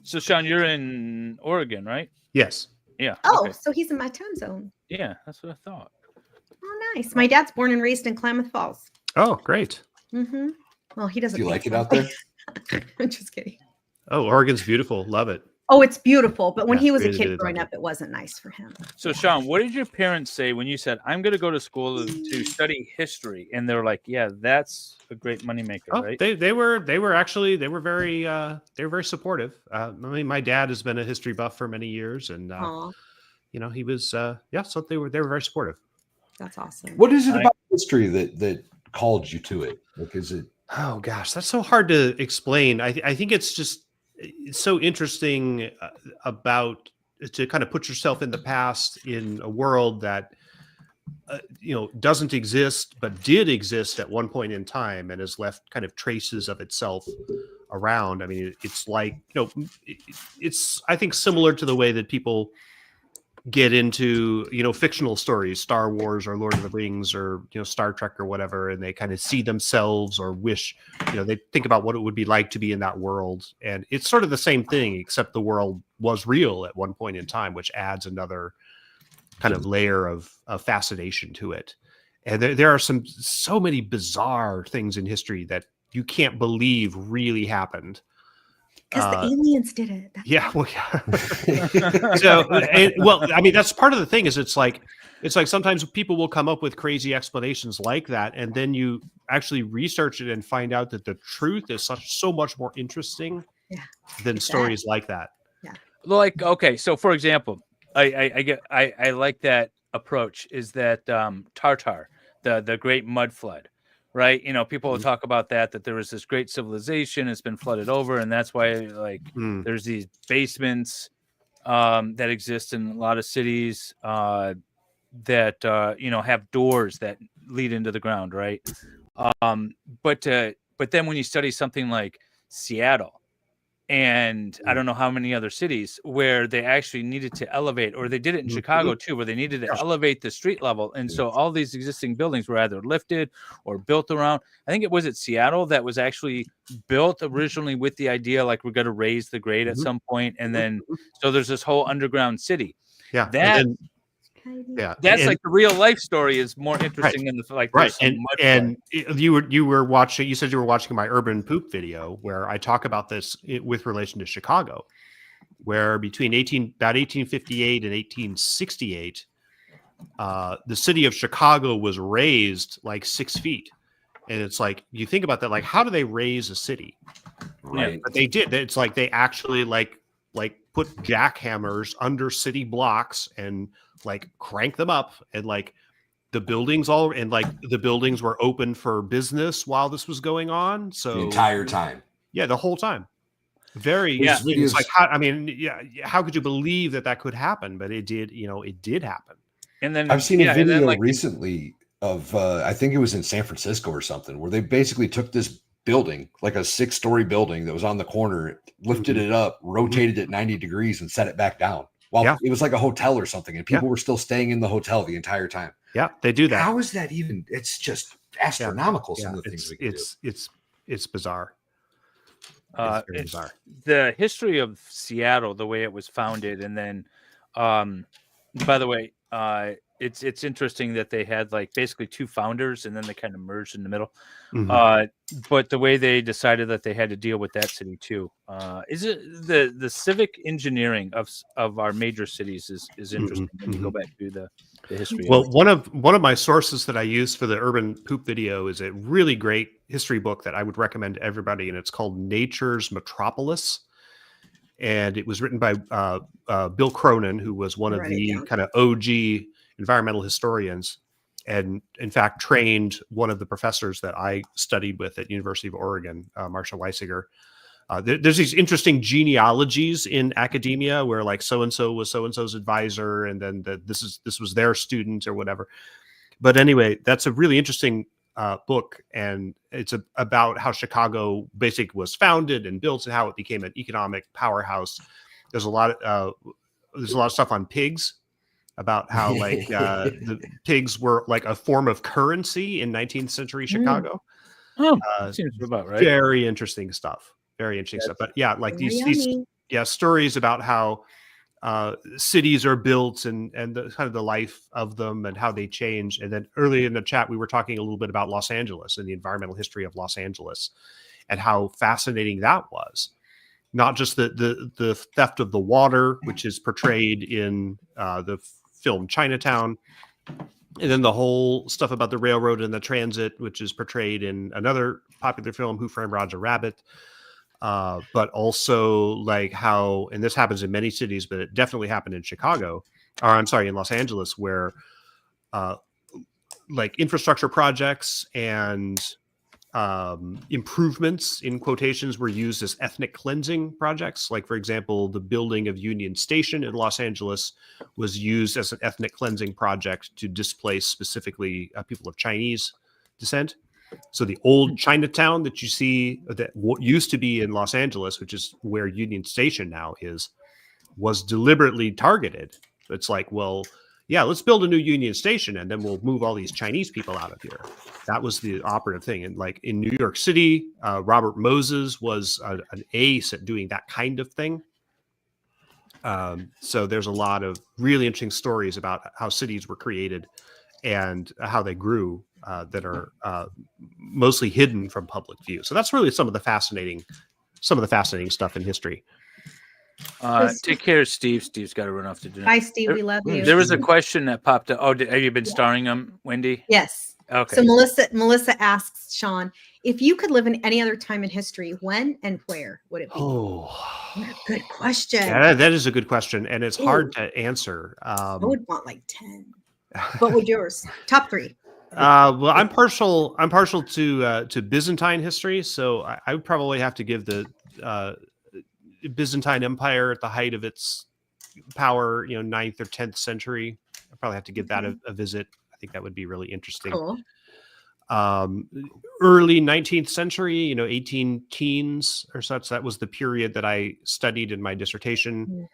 So Sean, you're in Oregon, right? Yes. Yeah. Oh, okay. so he's in my time zone. Yeah, that's what I thought. Oh, nice. My dad's born and raised in Klamath Falls. Oh, great. Mm-hmm. Well, he doesn't. Do you like it so. out there? I'm just kidding. Oh, Oregon's beautiful. Love it. Oh, it's beautiful. But when Yeah, he was a really, kid really growing lovely. up, it wasn't nice for him. So Sean, what did your parents say when you said, "I'm going to go to school to study history"? And they're like, "Yeah, that's a great moneymaker, Oh, right?" they were very supportive. I mean, my dad has been a history buff for many years, and he was so they were very supportive. That's awesome. What is it about history that called you to it? Like, is it? Oh gosh, that's so hard to explain. I think it's so interesting about to kind of put yourself in the past in a world that doesn't exist but did exist at one point in time and has left kind of traces of itself around. I mean, it's like it's I think similar to the way that people get into fictional stories, Star Wars or Lord of the Rings or Star Trek or whatever, and they kind of see themselves or wish they think about what it would be like to be in that world. And it's sort of the same thing, except the world was real at one point in time, which adds another kind of layer of fascination to it. And there are so many bizarre things in history that you can't believe really happened. Because the aliens did it. Well, so, I mean, that's part of the thing. Is it's like sometimes people will come up with crazy explanations like that, and then you actually research it and find out that the truth is so much more interesting than stories like that. Yeah. Like, okay, so for example, I like that approach. Is that Tartar, the great mud flood? Right, people will talk about that there was this great civilization, it's been flooded over, and that's why there's these basements that exist in a lot of cities that have doors that lead into the ground, right? But then when you study something like Seattle and I don't know how many other cities where they actually needed to elevate, or they did it in Chicago too, where they needed to elevate the street level. And so all these existing buildings were either lifted or built around. I think it was at Seattle that was actually built originally with the idea, like, we're going to raise the grade at some point. And then, so there's this whole underground city. Yeah. That Yeah, That's like the real life story is more interesting than the like. Right, and you were watching. You said you were watching my urban poop video where I talk about this with relation to Chicago, where between 1858 and 1868, the city of Chicago was raised like 6 feet, and it's like you think about that, like how do they raise a city? Right, but they did. It's like they actually like put jackhammers under city blocks and like crank them up, and like the buildings were open for business while this was going on. So the entire time. Yeah, the whole time. It's like how could you believe that could happen? But it did. It did happen. And then I've seen a video recently of I think it was in San Francisco or something, where they basically took this building, like a 6-story building that was on the corner, lifted it up, rotated it 90 degrees, and set it back down. Well, it was like a hotel or something, and people were still staying in the hotel the entire time. Yeah, they do that. How is that even? It's just astronomical. Some of the things it's bizarre. It's very bizarre. The history of Seattle, the way it was founded, and then, by the way, it's interesting that they had like basically 2 founders, and then they kind of merged in the middle. But the way they decided that they had to deal with that city too, is it the civic engineering of our major cities is interesting. When you go back to the history. Well, one of my sources that I use for the urban poop video is a really great history book that I would recommend to everybody, and it's called Nature's Metropolis. And it was written by Bill Cronin, who was one of the kind of OG environmental historians, and in fact trained one of the professors that I studied with at University of Oregon, Marcia Weisiger. There's these interesting genealogies in academia where like so-and-so was so-and-so's advisor, and then this was their student or whatever. But anyway, that's a really interesting book, and it's about how Chicago basically was founded and built and how it became an economic powerhouse. There's a lot of stuff on pigs, about how like the pigs were like a form of currency in 19th century Chicago. Seems about right. Very interesting stuff. But yeah, like these stories about how cities are built and the kind of the life of them and how they change. And then earlier in the chat, we were talking a little bit about Los Angeles and the environmental history of Los Angeles and how fascinating that was. Not just the theft of the water, which is portrayed in the film Chinatown, and then the whole stuff about the railroad and the transit, which is portrayed in another popular film, Who Framed Roger Rabbit. But also like how, and this happens in many cities, but it definitely happened in in Los Angeles, where like infrastructure projects and improvements in quotations were used as ethnic cleansing projects. Like, for example, the building of Union Station in Los Angeles was used as an ethnic cleansing project to displace specifically people of Chinese descent. So the old Chinatown that you see that used to be in Los Angeles, which is where Union Station now is, was deliberately targeted. It's like, well, yeah, let's build a new Union Station and then we'll move all these Chinese people out of here. That was the operative thing. And like in New York City, Robert Moses was an ace at doing that kind of thing. So there's a lot of really interesting stories about how cities were created and how they grew that are mostly hidden from public view. So that's really some of the fascinating stuff in history. Take care, Steve. Steve's got to run off to dinner. Bye, Steve. We love you. There was a question that popped up. Oh, have you been starring them, Wendy? Yes. Okay. So Melissa asks Sean, if you could live in any other time in history, when and where would it be? Oh, what a good question. Yeah, that is a good question, and it's hard to answer. I would want like 10. What would yours? Top 3. Well, I'm partial to Byzantine history, so I would probably have to give the Byzantine Empire at the height of its power, 9th or 10th century. I'd probably have to give that a visit. I think that would be really interesting. Cool. Early 19th century, 18 teens or such. That was the period that I studied in my dissertation.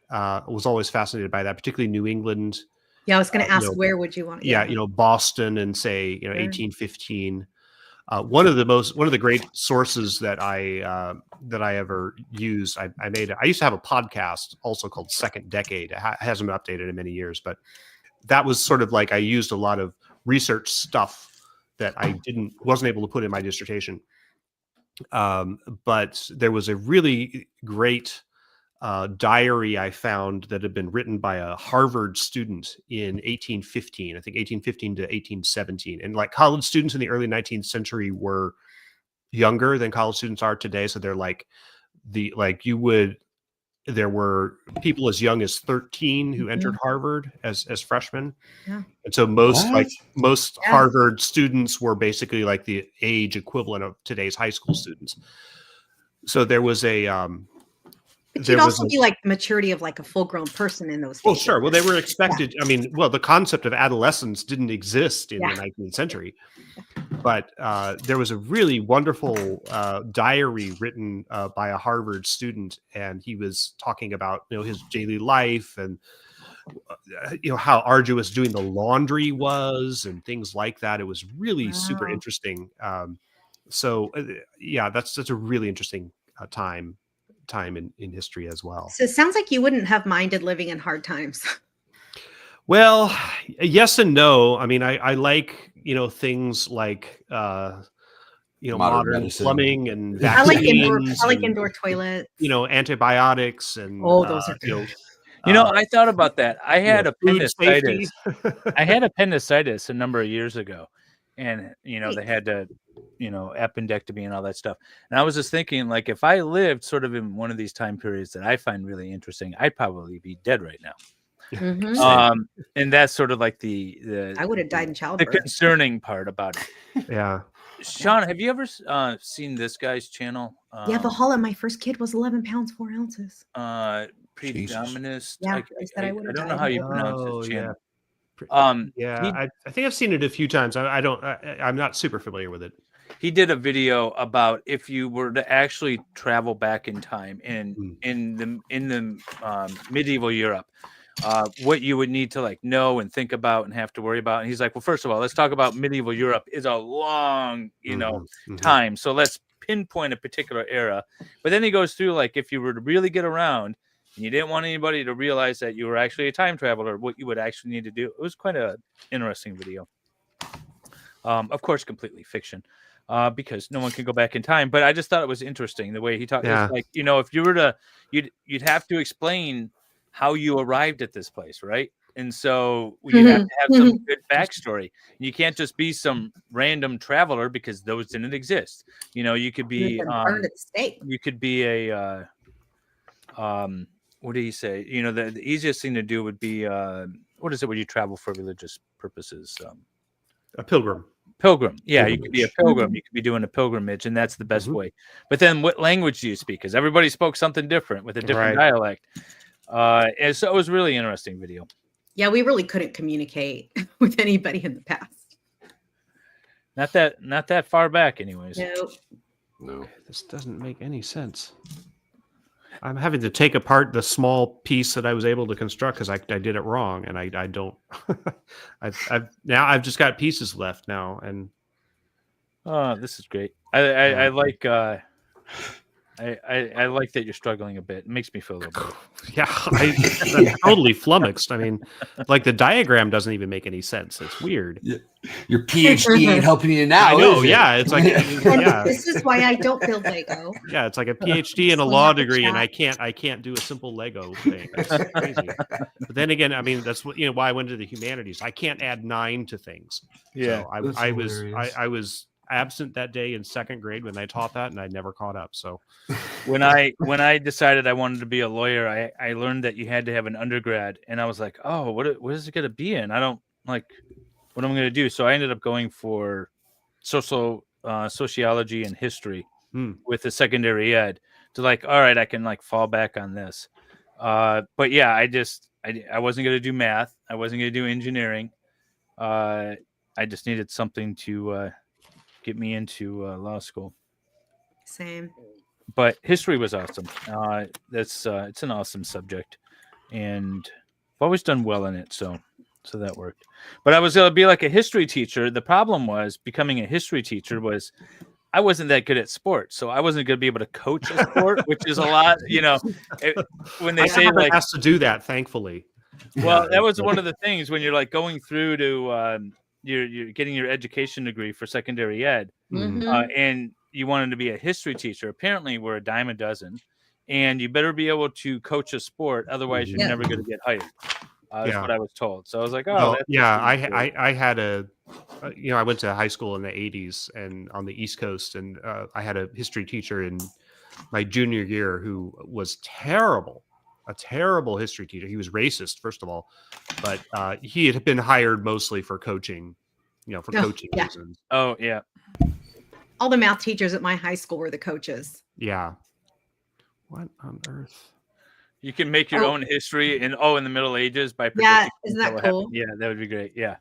I was always fascinated by that, particularly New England. Yeah, I was going to ask, where would you want to go? Yeah, Boston and say, 1815. One of the great sources that I ever used, I used to have a podcast also called Second Decade. It hasn't been updated in many years, but that was sort of like I used a lot of research stuff that I wasn't able to put in my dissertation. But there was a really great diary I found that had been written by a Harvard student in 1815, I think 1815 to 1817. And like college students in the early 19th century were younger than college students are today. So they're like there were people as young as 13 who entered Harvard as freshmen. Yeah. And so most Harvard students were basically like the age equivalent of today's high school students. So there was a but you'd also be like the maturity of like a full-grown person in those. Well, sure. Well, they were expected. Yeah. I mean, well, the concept of adolescence didn't exist in the 19th century, but there was a really wonderful diary written by a Harvard student, and he was talking about his daily life and how arduous doing the laundry was and things like that. It was really super interesting. So that's a really interesting time in history as well. So it sounds like you wouldn't have minded living in hard times. Well, yes and no. I mean, I like, things like, modern medicine. Plumbing and vaccines. I like indoor toilets. Antibiotics and those are I thought about that. I had appendicitis. I had appendicitis a number of years ago, and they had to appendectomy and all that stuff. And I was just thinking, like, if I lived sort of in one of these time periods that I find really interesting, I'd probably be dead right now. Mm-hmm. And that's sort of like the I would have died in childbirth. The concerning part about it. Yeah. Sean, have you ever seen this guy's channel? Valhalla. My first kid was 11 pounds 4 ounces. Predominist. Yeah, I don't know how you pronounce his channel. I think I've seen it a few times. I'm not super familiar with it. He did a video about if you were to actually travel back in time in the medieval Europe, what you would need to know and think about and have to worry about. And he's like, well, first of all, let's talk about medieval Europe is a long, time. So let's pinpoint a particular era. But then he goes through, like, if you were to really get around and you didn't want anybody to realize that you were actually a time traveler, what you would actually need to do. It was quite an interesting video. Of course, completely fiction. Because no one can go back in time, but I just thought it was interesting the way he talked. Yeah. Like, if you were to, you'd have to explain how you arrived at this place, right? And so you have to have some good backstory. You can't just be some random traveler because those didn't exist. You could be you could be a what do you say? The easiest thing to do would be what is it when you travel for religious purposes? A pilgrim. Yeah, you could be a pilgrim. You could be doing a pilgrimage, and that's the best way. But then what language do you speak? Because everybody spoke something different with a different dialect. And so it was a really interesting video. Yeah, we really couldn't communicate with anybody in the past. Not that far back anyways. No. This doesn't make any sense. I'm having to take apart the small piece that I was able to construct because I did it wrong, and I don't. I've just got pieces left now, and this is great. I like I like that you're struggling a bit. It makes me feel a little better. Yeah, I'm totally flummoxed. I mean, like the diagram doesn't even make any sense. It's weird. Your PhD ain't helping you now. I know. Yeah, it's like This is why I don't build Lego. Yeah, it's like a PhD and a law degree, and I can't do a simple Lego thing. That's crazy. But then again, I mean, that's why I went to the humanities. I can't add 9 to things. Yeah, so I was absent that day in 2nd grade when they taught that, and I never caught up. So when I decided I wanted to be a lawyer, I learned that you had to have an undergrad, and I was like, oh, what is it going to be in? I don't like what I'm going to do. So I ended up going for sociology and history with the secondary ed to all right, I can fall back on this. But yeah, I wasn't going to do math. I wasn't going to do engineering. I just needed something to get me into law school. Same. But history was awesome. It's an awesome subject, and I've always done well in it. So that worked. But I was going to be like a history teacher. The problem was becoming a history teacher was I wasn't that good at sports, so I wasn't going to be able to coach a sport, which is a lot. When they say has to do that, thankfully. Well, that was one of the things when you're like going through to you're getting your education degree for secondary ed, and you wanted to be a history teacher. Apparently, we're a dime a dozen, and you better be able to coach a sport, otherwise you're never going to get hired. That's what I was told. So I was like, oh, well, that's yeah. I had I went to high school in the 80s and on the East Coast, and I had a history teacher in my junior year who was terrible. A terrible history teacher. He was racist, first of all, but he had been hired mostly for coaching, for coaching reasons. Oh, yeah. All the math teachers at my high school were the coaches. Yeah. What on earth? You can make your own history in the Middle Ages by predicting. Yeah, isn't that cool? Yeah, that would be great. Yeah.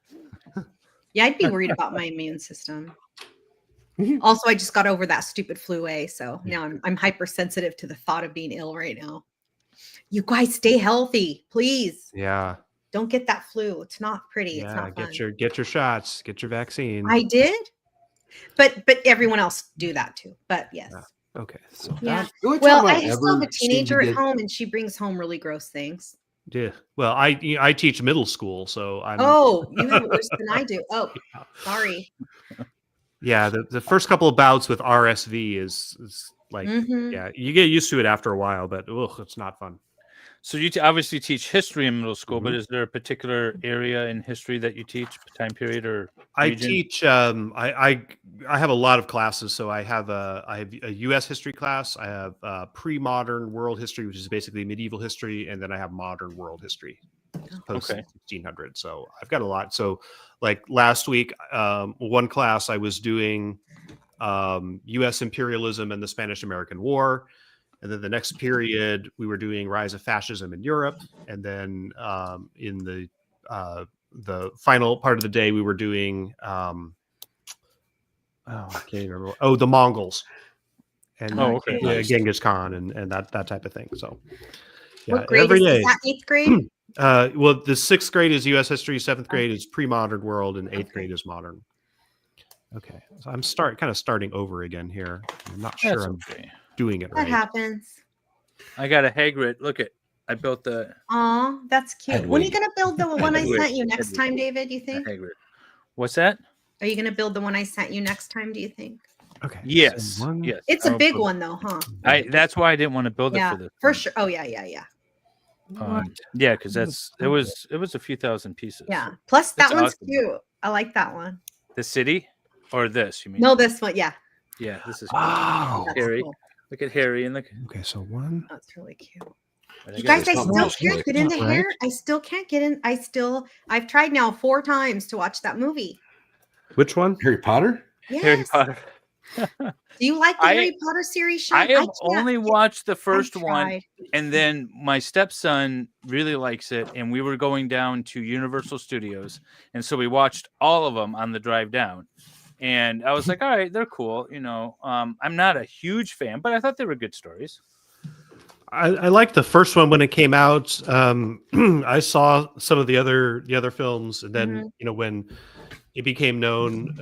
Yeah, I'd be worried about my immune system. Also, I just got over that stupid flu A, so now I'm hypersensitive to the thought of being ill right now. You guys stay healthy, please. Yeah. Don't get that flu. It's not pretty. Yeah, it's not fun. get your shots, get your vaccine. I did, but everyone else do that too. But yes. Yeah. Okay. So yeah. Well, I still have a teenager at home, and she brings home really gross things. Yeah. Well, I teach middle school, so I'm. Oh, you have it worse than I do. Oh, sorry. Yeah, the first couple of bouts with RSV is like, yeah, you get used to it after a while, but it's not fun. So you obviously teach history in middle school, but is there a particular area in history that you teach, time period, or I region? teach. I have a lot of classes. So I have a U.S. history class. I have pre-modern world history, which is basically medieval history, and then I have modern world history, post 1600. So I've got a lot. So like last week, one class I was doing U.S. imperialism and the Spanish-American War. And then the next period, we were doing rise of fascism in Europe. And then in the final part of the day, we were doing, I can't even remember. Oh, the Mongols. And Genghis Khan and that type of thing. So yeah, what grade every day. Is that 8th grade? Well, the 6th grade is U.S. history, 7th grade is pre-modern world, and 8th grade is modern. Okay, so I'm starting over again here. I'm not sure I'm doing it right. That happens. I got a Hagrid. Look at, I built the. Aw, that's cute. When are you gonna build the one I sent you next time, David? You think? Hagrid. What's that? Are you gonna build the one I sent you next time? Do you think? Okay. Yes. Yes. It's a big one though, huh? That's why I didn't want to build it for this. For sure. Oh yeah. Yeah, because it was a few thousand pieces. Yeah. Plus that one's awesome. cute. I like that one. The city, or this? You mean? No, this one. Yeah. Yeah, this is. Wow. Harry. Cool. Look at Harry and look. Okay, so one. That's really cute. You guys, I still can't get in the hair. I still can't get in. I've tried now 4 times to watch that movie. Which one? Harry Potter? Yes. Harry Potter. Do you like the Harry Potter series, Sean? I have only watched the first one, and then my stepson really likes it, and we were going down to Universal Studios, and so we watched all of them on the drive down. And I was like, all right, they're cool. I'm not a huge fan, but I thought they were good stories. I liked the first one when it came out. I saw some of the other films, and then when it became known,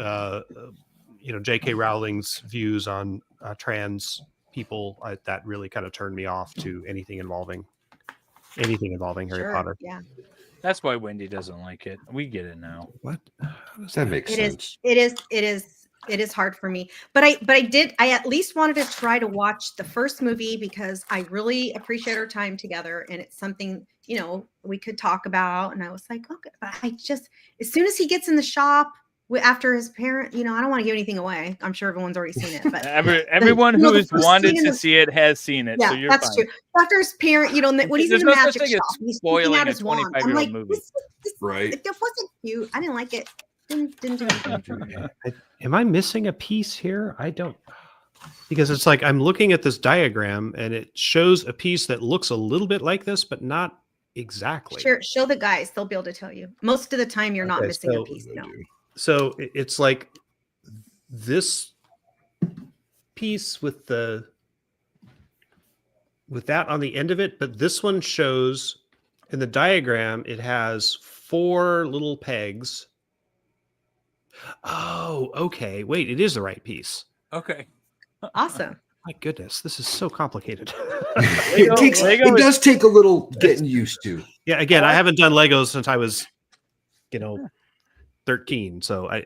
J.K. Rowling's views on trans people, that really kind of turned me off to anything involving Harry Potter. Yeah. That's why Wendy doesn't like it. We get it now. What? That makes sense. It is hard for me. But I at least wanted to try to watch the first movie because I really appreciate our time together, and it's something, we could talk about. And I was like, okay, but as soon as he gets in the shop after his parent, I don't want to give anything away. I'm sure everyone's already seen it, but everyone who has wanted to see it has seen it. Yeah, so you're that's fine. true. After his parent, when he's in the magic shop, he's spoiling looking at a his wand. 25-year-old I'm like, movie. Right. It wasn't cute. I didn't like it. Didn't do anything. Am I missing a piece here? I don't, because it's like I'm looking at this diagram and it shows a piece that looks a little bit like this, but not exactly. Sure, show the guys. They'll be able to tell you. Most of the time, you're not missing a piece. No. So it's like this piece with that on the end of it, but this one shows in the diagram, it has 4 little pegs. Oh, okay. Wait, it is the right piece. Okay. Awesome. My goodness, this is so complicated. It does take a little getting used to. Yeah, again, I haven't done Legos since I was, 13. So my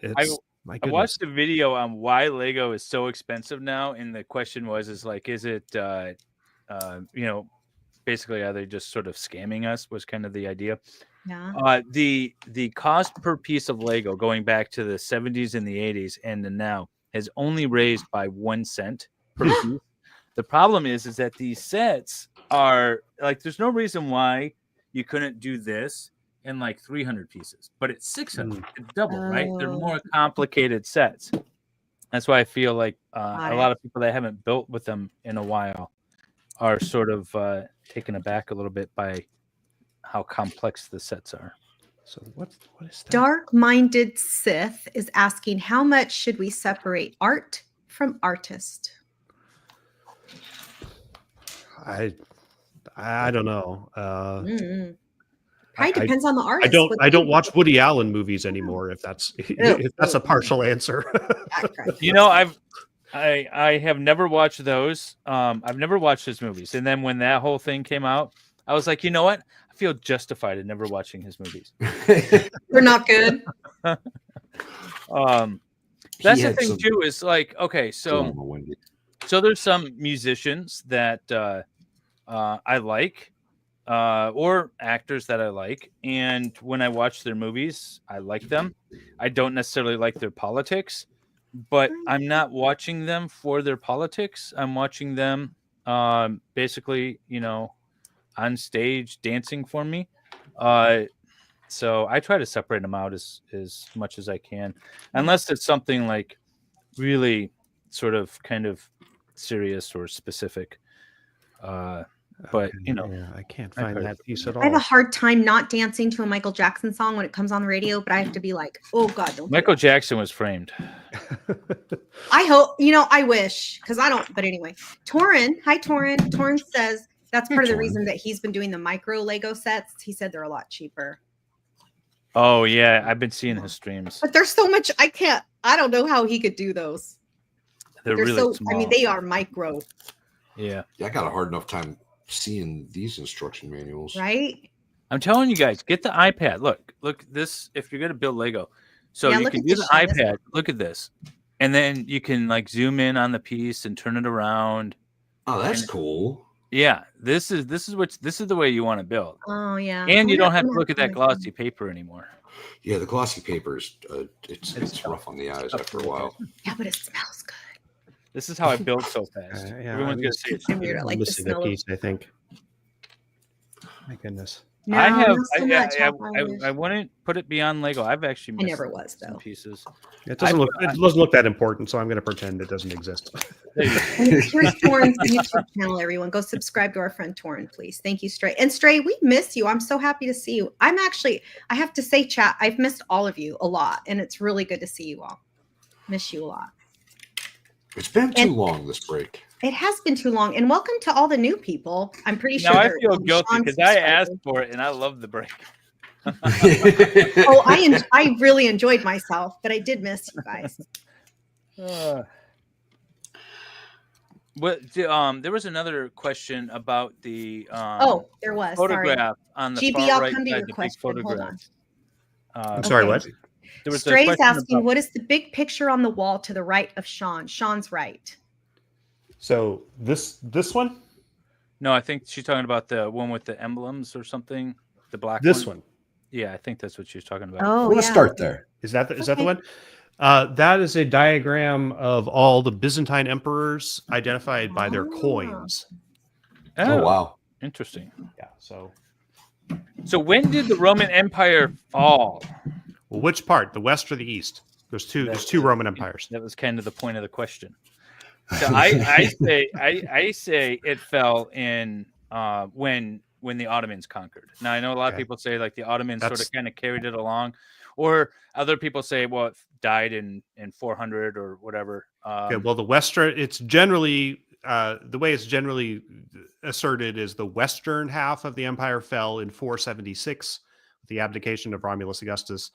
I goodness. watched a video on why Lego is so expensive now, and the question is it, basically, are they just sort of scamming us? Was kind of the idea. Yeah. The cost per piece of Lego going back to the 70s and the 80s and the now has only raised by 1 cent per piece. The problem is that these sets are like, there's no reason why you couldn't do this in like 300 pieces, but it's 600. It's double, right? They're more complicated sets. That's why I feel like a lot of people that haven't built with them in a while are sort of taken aback a little bit by how complex the sets are. So what is that? Dark-minded Sith is asking, how much should we separate art from artist? I don't know. Probably depends on the artist. I don't watch Woody Allen movies anymore. If that's a partial answer. I have never watched those. I've never watched his movies, and then when that whole thing came out, I was like, you know what? I feel justified in never watching his movies. They're not good. That's the thing too. Is like, okay, so there's some musicians that I like, or actors that I like, and when I watch their movies, I like them. I don't necessarily like their politics, but I'm not watching them for their politics. I'm watching them basically, on stage dancing for me. So I try to separate them out as much as I can, unless it's something like really sort of kind of serious or specific. But I can't find that piece at all. I have a hard time not dancing to a Michael Jackson song when it comes on the radio, but I have to be like, oh God, don't. Michael Jackson was framed. I hope, I wish, because I don't, but anyway. Torin, hi Torin. Torin says that's part of the reason that he's been doing the micro Lego sets. He said they're a lot cheaper. Oh yeah, I've been seeing his streams. But there's so much, I don't know how he could do those. They're really so small. I mean, they are micro. Yeah. I got a hard enough time seeing these instruction manuals. Right? I'm telling you guys, get the iPad. Look this, if you're going to build Lego. So you can use the iPad. Look at this. And then you can like zoom in on the piece and turn it around. Oh, that's cool. Yeah, this is the way you want to build. Oh yeah. And you don't have to look at that glossy paper anymore. Yeah, the glossy paper is it's rough on the eyes after a while. Yeah, but it smells good. This is how I build so fast. Everyone's gonna see it. I'm weird. I like the smell. Piece, I think. My goodness. No, I wouldn't put it beyond Lego. I've actually missed never was though. Pieces. It doesn't look that important, so I'm going to pretend it doesn't exist. Here's Torin's YouTube channel, everyone. Go subscribe to our friend Torin, please. Thank you, Stray. And Stray, we miss you. I'm so happy to see you. I have to say, chat, I've missed all of you a lot, and it's really good to see you all. Miss you a lot. It's been too long, this break. It has been too long. And welcome to all the new people. I'm pretty sure. Now I feel guilty because I asked for it and I love the break. Oh, I really enjoyed myself, but I did miss you guys. There was another question about the there was photograph on the GB, far I'll right come to your side, the big question. Hold photograph. I'm sorry, what? There was Stray's asking, what is the big picture on the wall to the right of Sean? Sean's right. So this one? No, I think she's talking about the one with the emblems or something. The black This one. Yeah, I think that's what she's talking about. Oh, Let's start there. Is that the one? That is a diagram of all the Byzantine emperors identified by their coins. Oh wow. Interesting. Yeah. So when did the Roman Empire fall? Well, which part? The west or the east? There's two Roman empires. That was kind of the point of the question. So I say it fell in when the Ottomans conquered. Now I know a lot of people say like the Ottomans sort of kind of carried it along, or other people say it died in 400 or whatever. Okay, well the western, it's generally the way it's generally asserted is the western half of the empire fell in 476 with the abdication of Romulus Augustus,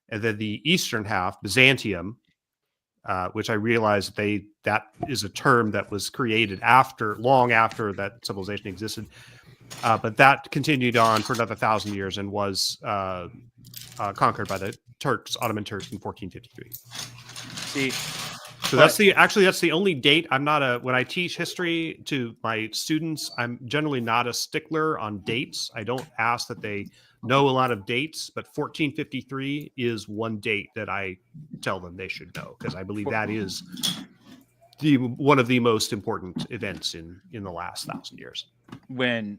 and then the eastern half, Byzantium, which I realized that is a term that was created long after that civilization existed. But that continued on for another 1,000 years and was conquered by the Ottoman Turks in 1453. See, so that's the only date. When I teach history to my students, I'm generally not a stickler on dates. I don't ask that they know a lot of dates, but 1453 is one date that I tell them they should know, because I believe that is one of the most important events in the last 1,000 years. When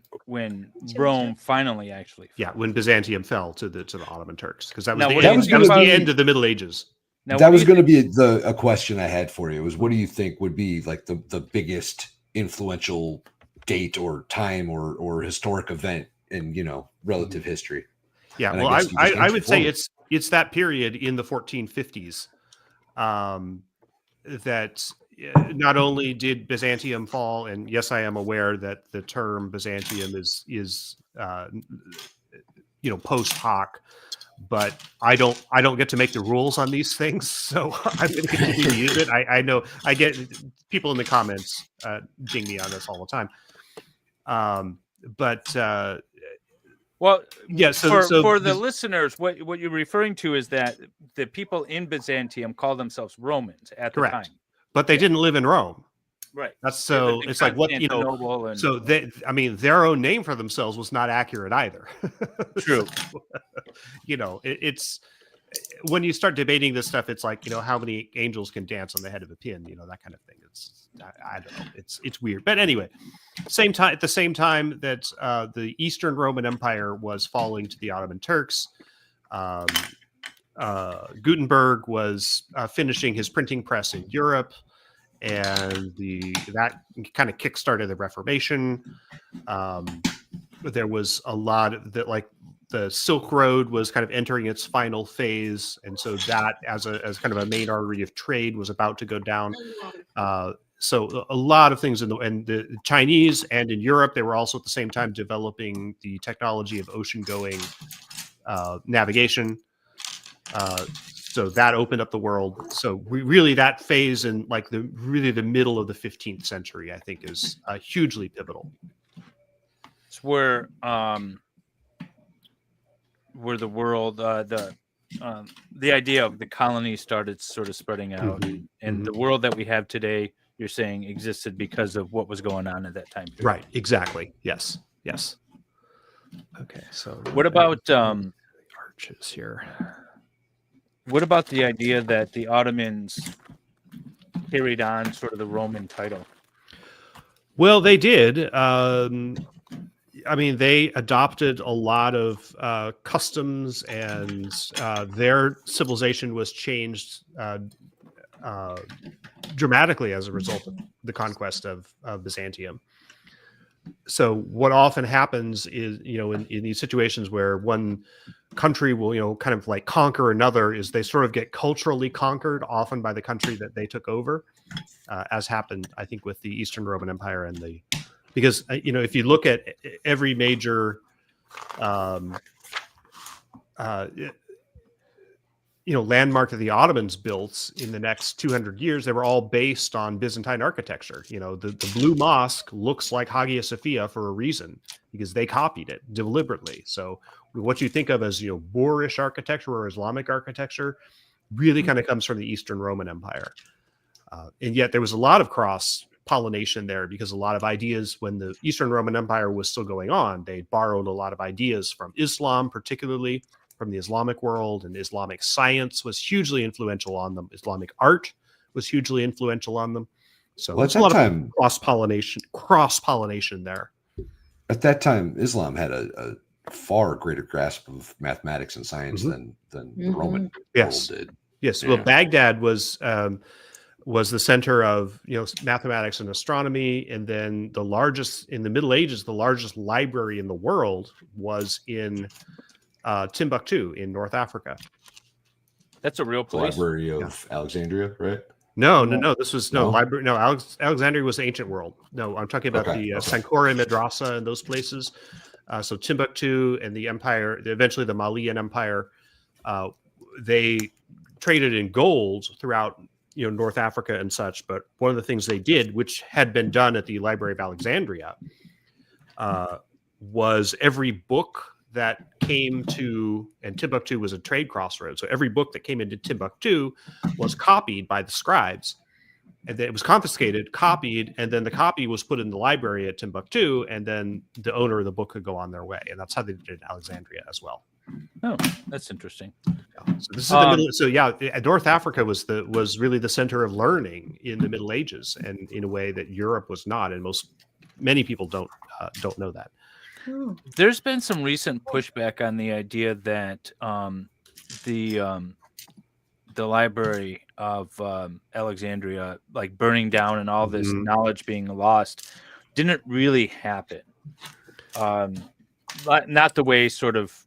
Rome finally actually fell. Yeah, when Byzantium fell to the Ottoman Turks, because that was the end of the Middle Ages. Now, that was going to be a question I had for you. Was what do you think would be like the biggest influential date or time or historic event in relative history? Yeah, well, I would say it's that period in the 1450s that not only did Byzantium fall, and yes, I am aware that the term Byzantium is post hoc. But I don't get to make the rules on these things, so I'm going to continue to use it. I know I get people in the comments ding me on this all the time. Well, yeah. So for the listeners, what you're referring to is that the people in Byzantium call themselves Romans at the time, but they didn't live in Rome. Right. It's like what So their own name for themselves was not accurate either. True. It's when you start debating this stuff, it's like how many angels can dance on the head of a pin, that kind of thing. I don't know. It's weird, but anyway, at the same time that the Eastern Roman Empire was falling to the Ottoman Turks. Gutenberg was finishing his printing press in Europe. And that kind of kickstarted the Reformation. There was a lot of that, like the Silk Road was kind of entering its final phase, and so that as kind of a main artery of trade was about to go down. So a lot of things and the Chinese and in Europe, they were also at the same time developing the technology of ocean-going navigation. So that opened up the world. So that phase in like the middle of the 15th century, I think, is hugely pivotal. It's where the world, the idea of the colony started sort of spreading out, and the world that we have today, you're saying, existed because of what was going on at that time period. Right. Exactly. Yes. Okay. So what about arches here? What about the idea that the Ottomans carried on sort of the Roman title? Well, they did. They adopted a lot of customs, and their civilization was changed dramatically as a result of the conquest of Byzantium. So what often happens is, in these situations where one country will, kind of like conquer another, is they sort of get culturally conquered, often by the country that they took over, as happened, I think, with the Eastern Roman Empire because if you look at every major, landmark that the Ottomans built in the next 200 years, they were all based on Byzantine architecture. The Blue Mosque looks like Hagia Sophia for a reason, because they copied it deliberately. So what you think of as Moorish architecture or Islamic architecture really kind of comes from the Eastern Roman Empire. And yet there was a lot of cross-pollination there, because a lot of ideas, when the Eastern Roman Empire was still going on, they borrowed a lot of ideas from Islam, particularly from the Islamic world, and Islamic science was hugely influential on them. Islamic art was hugely influential on them. So there's a lot of cross-pollination there. At that time, Islam had a far greater grasp of mathematics and science than the Roman world did. Yes. Well, Baghdad was the center of mathematics and astronomy, and then in the Middle Ages, the largest library in the world was in Timbuktu in North Africa. That's a real place. The Library of Alexandria, right? No. This was library. No, Alexandria was the ancient world. No, I'm talking about the Sankore Madrasa and those places. So Timbuktu and the empire, eventually the Malian Empire, they traded in gold throughout North Africa and such. But one of the things they did, which had been done at the Library of Alexandria, was every book that came to, and Timbuktu was a trade crossroads, so every book that came into Timbuktu was copied by the scribes, and then it was confiscated, copied, and then the copy was put in the library at Timbuktu, and then the owner of the book could go on their way, and that's how they did it in Alexandria as well. Oh, that's interesting. So this is the middle. So yeah, North Africa was really the center of learning in the Middle Ages, and in a way that Europe was not, and many people don't know that. There's been some recent pushback on the idea that the Library of Alexandria, like burning down and all this knowledge being lost, didn't really happen. Not the way sort of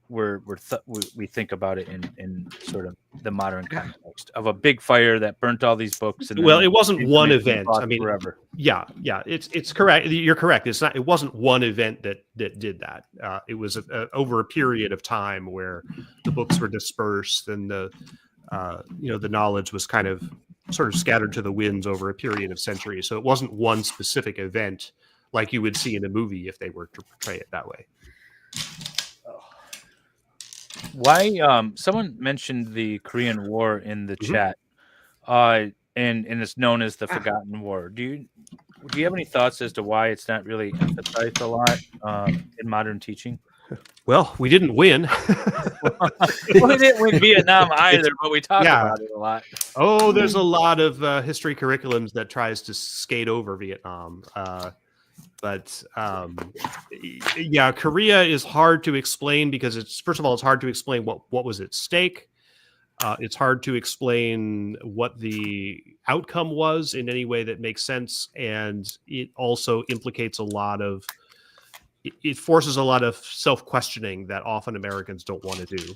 we think about it in sort of the modern context of a big fire that burnt all these books. And well, it wasn't one event. I mean, forever. Yeah, it's correct. You're correct. It wasn't one event that did that. It was over a period of time where the books were dispersed and the knowledge was kind of sort of scattered to the winds over a period of centuries. So it wasn't one specific event like you would see in a movie if they were to portray it that way. Why? Someone mentioned the Korean War in the chat, and it's known as the Forgotten War. Do you have any thoughts as to why it's not really emphasized a lot in modern teaching? Well, we didn't win. We didn't win Vietnam either, but we talk about it a lot. Oh, there's a lot of history curriculums that tries to skate over Vietnam. But Korea is hard to explain because it's hard to explain what was at stake. It's hard to explain what the outcome was in any way that makes sense, and it also implicates it forces a lot of self-questioning that often Americans don't want to do.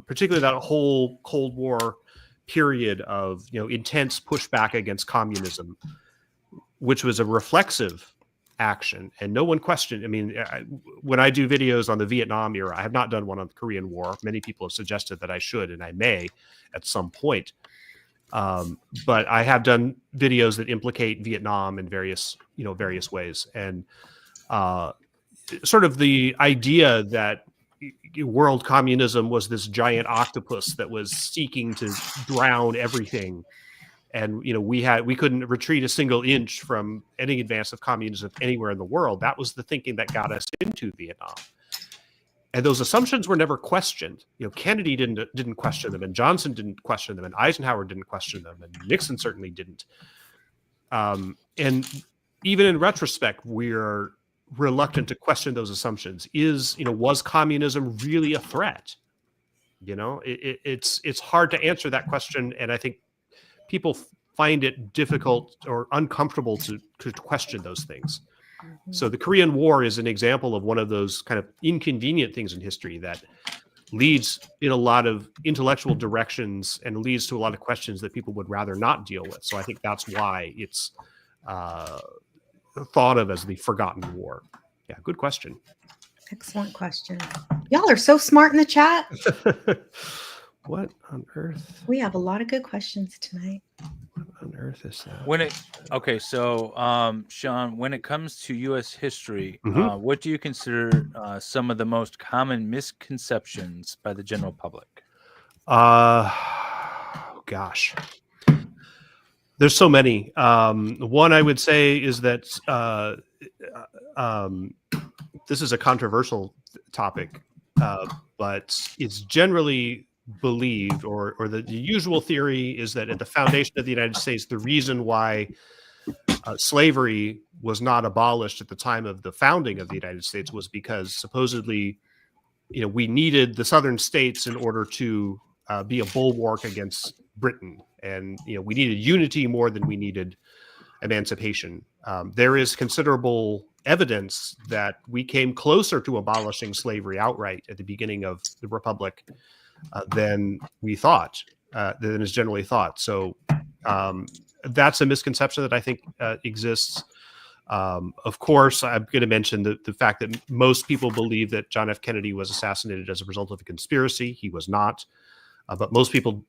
Particularly that whole Cold War period of intense pushback against communism, which was a reflexive action, and no one questioned. I mean, when I do videos on the Vietnam era, I have not done one on the Korean War. Many people have suggested that I should, and I may at some point. But I have done videos that implicate Vietnam in various ways, and sort of the idea that world communism was this giant octopus that was seeking to drown everything. And we couldn't retreat a single inch from any advance of communism anywhere in the world. That was the thinking that got us into Vietnam. And those assumptions were never questioned. Kennedy didn't question them, and Johnson didn't question them, and Eisenhower didn't question them, and Nixon certainly didn't. And even in retrospect, we're reluctant to question those assumptions. Was communism really a threat? It's hard to answer that question, and I think people find it difficult or uncomfortable to question those things. So the Korean War is an example of one of those kind of inconvenient things in history that leads in a lot of intellectual directions and leads to a lot of questions that people would rather not deal with. So I think that's why it's thought of as the Forgotten War. Yeah, good question. Excellent question. Y'all are so smart in the chat. What on earth? We have a lot of good questions tonight. What on earth is that? Sean, when it comes to U.S. history, what do you consider some of the most common misconceptions by the general public? Gosh. There's so many. One I would say is that this is a controversial topic, but it's generally believed, or the usual theory is that at the foundation of the United States, the reason why slavery was not abolished at the time of the founding of the United States was because supposedly, we needed the southern states in order to be a bulwark against Britain. And, we needed unity more than we needed emancipation. There is considerable evidence that we came closer to abolishing slavery outright at the beginning of the Republic than we thought, than is generally thought. So that's a misconception that I think exists. Of course, I'm going to mention the fact that most people believe that John F. Kennedy was assassinated as a result of a conspiracy. He was not. But most people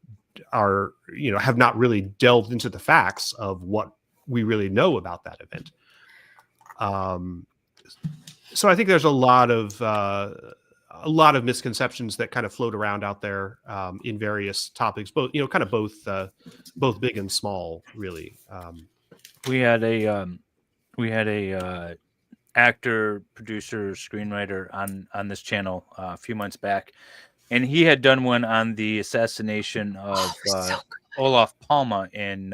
are, have not really delved into the facts of what we really know about that event. So I think there's a lot of misconceptions that kind of float around out there in various topics, both both big and small, really. We had a actor, producer, screenwriter on this channel a few months back, and he had done one on the assassination of Olof Palme in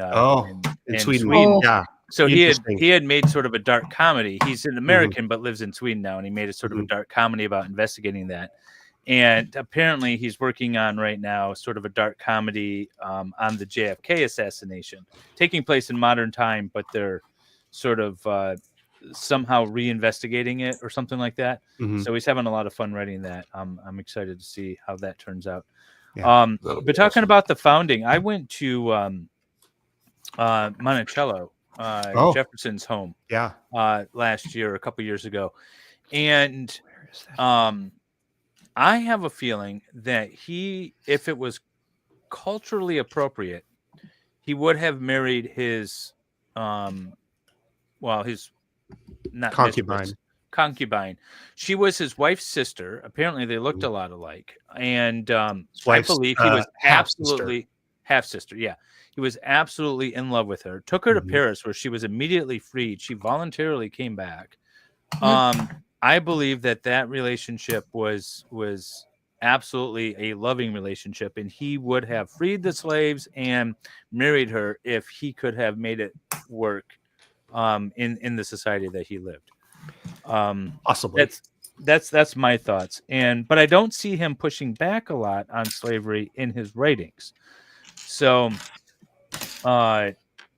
Sweden. Sweden. Yeah. So he had made sort of a dark comedy. He's an American but lives in Sweden now, and he made a sort of a dark comedy about investigating that. And apparently he's working on right now sort of a dark comedy on the JFK assassination, taking place in modern time, but they're sort of somehow reinvestigating it or something like that. So he's having a lot of fun writing that. I'm excited to see how that turns out. Yeah, but talking about the founding, I went to Monticello, Jefferson's home, last year, a couple years ago, and I have a feeling that if it was culturally appropriate, he would have married his not concubine. She was his wife's sister. Apparently they looked a lot alike, and I believe he was absolutely half sister. Yeah, he was absolutely in love with her. Took her to Paris, where she was immediately freed. She voluntarily came back. I believe that relationship was absolutely a loving relationship, and he would have freed the slaves and married her if he could have made it work in the society that he lived. Possibly. That's my thoughts. But I don't see him pushing back a lot on slavery in his writings. So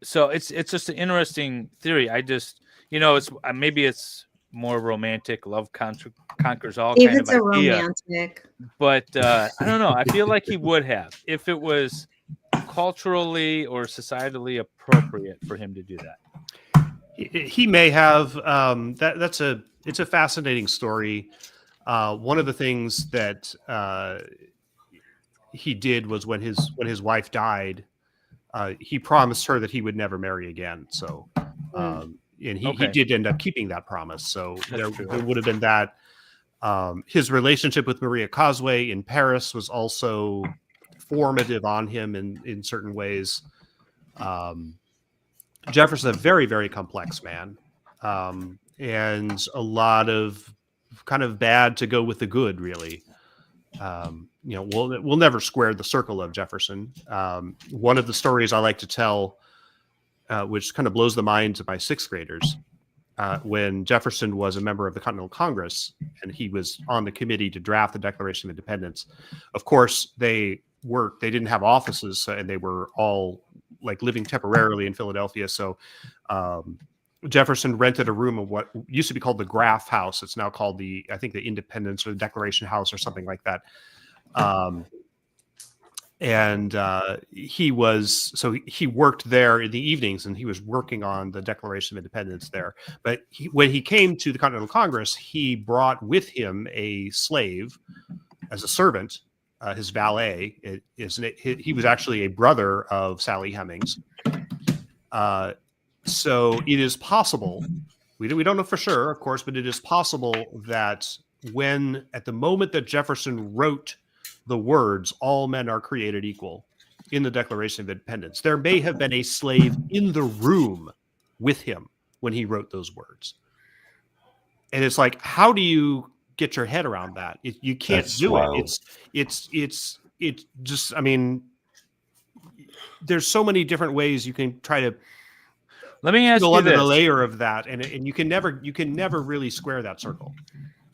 it's just an interesting theory. I just, it's maybe it's more romantic, love conquers all kind of idea. Romantic. But I don't know. I feel like he would have, if it was culturally or societally appropriate for him to do that. He may have. It's a fascinating story. One of the things that he did was when his wife died, he promised her that he would never marry again. So, and he did end up keeping that promise. So there would have been that. His relationship with Maria Causeway in Paris was also formative on him in certain ways. Jefferson's a very, very complex man, and a lot of kind of bad to go with the good, really. We'll never square the circle of Jefferson. One of the stories I like to tell, which kind of blows the minds of my sixth graders, when Jefferson was a member of the Continental Congress and he was on the committee to draft the Declaration of Independence. Of course, they didn't have offices, and they were all like living temporarily in Philadelphia. So Jefferson rented a room of what used to be called the Graff House. It's now called the Independence or the Declaration House or something like that. He worked there in the evenings, and he was working on the Declaration of Independence there. But when he came to the Continental Congress, he brought with him a slave as a servant. His valet. He was actually a brother of Sally Hemings. So it is possible, we don't know for sure, of course, but it is possible that at the moment that Jefferson wrote the words, "All men are created equal," in the Declaration of Independence, there may have been a slave in the room with him when he wrote those words. And it's like, how do you get your head around that? You can't do wild. It's just, I mean, there's so many different ways you can try to let me ask you under this. the layer of that, and you can never really square that circle.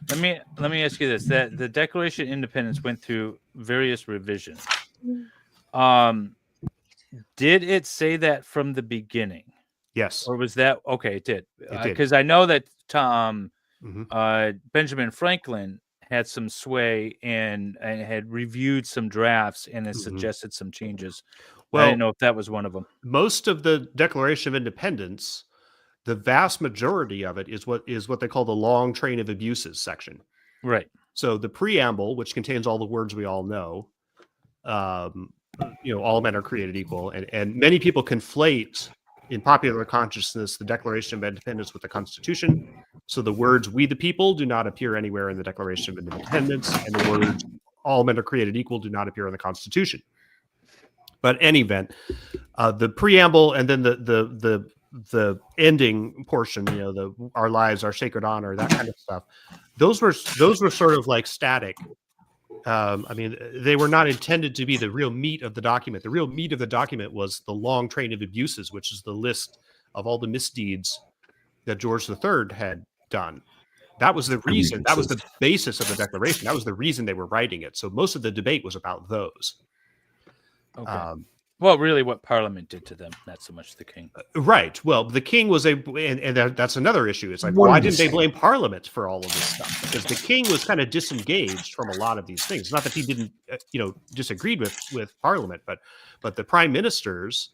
Let me ask you this: that the Declaration of Independence went through various revisions. Did it say that from the beginning? Yes. Or was that okay? It did. Because I know that Benjamin Franklin had some sway and had reviewed some drafts and has suggested some changes. Well, I didn't know if that was one of them. Most of the Declaration of Independence, the vast majority of it is what they call the long train of abuses section. Right. So the preamble, which contains all the words we all know, all men are created equal, and many people conflate in popular consciousness the Declaration of Independence with the Constitution. So the words "we the people" do not appear anywhere in the Declaration of Independence, and the words "all men are created equal" do not appear in the Constitution. But in any event, the preamble and then the ending portion, our lives, our sacred honor, that kind of stuff, those were sort of like static. I mean, they were not intended to be the real meat of the document. The real meat of the document was the long train of abuses, which is the list of all the misdeeds that George III had done. That was the reason. That was the basis of the Declaration. That was the reason they were writing it. So most of the debate was about those. Okay. Well, really, what Parliament did to them, not so much the king. Right. Well, the king was and that's another issue. It's like, why didn't they blame Parliament for all of this stuff? Because the king was kind of disengaged from a lot of these things. Not that he didn't, disagreed with Parliament, but the prime ministers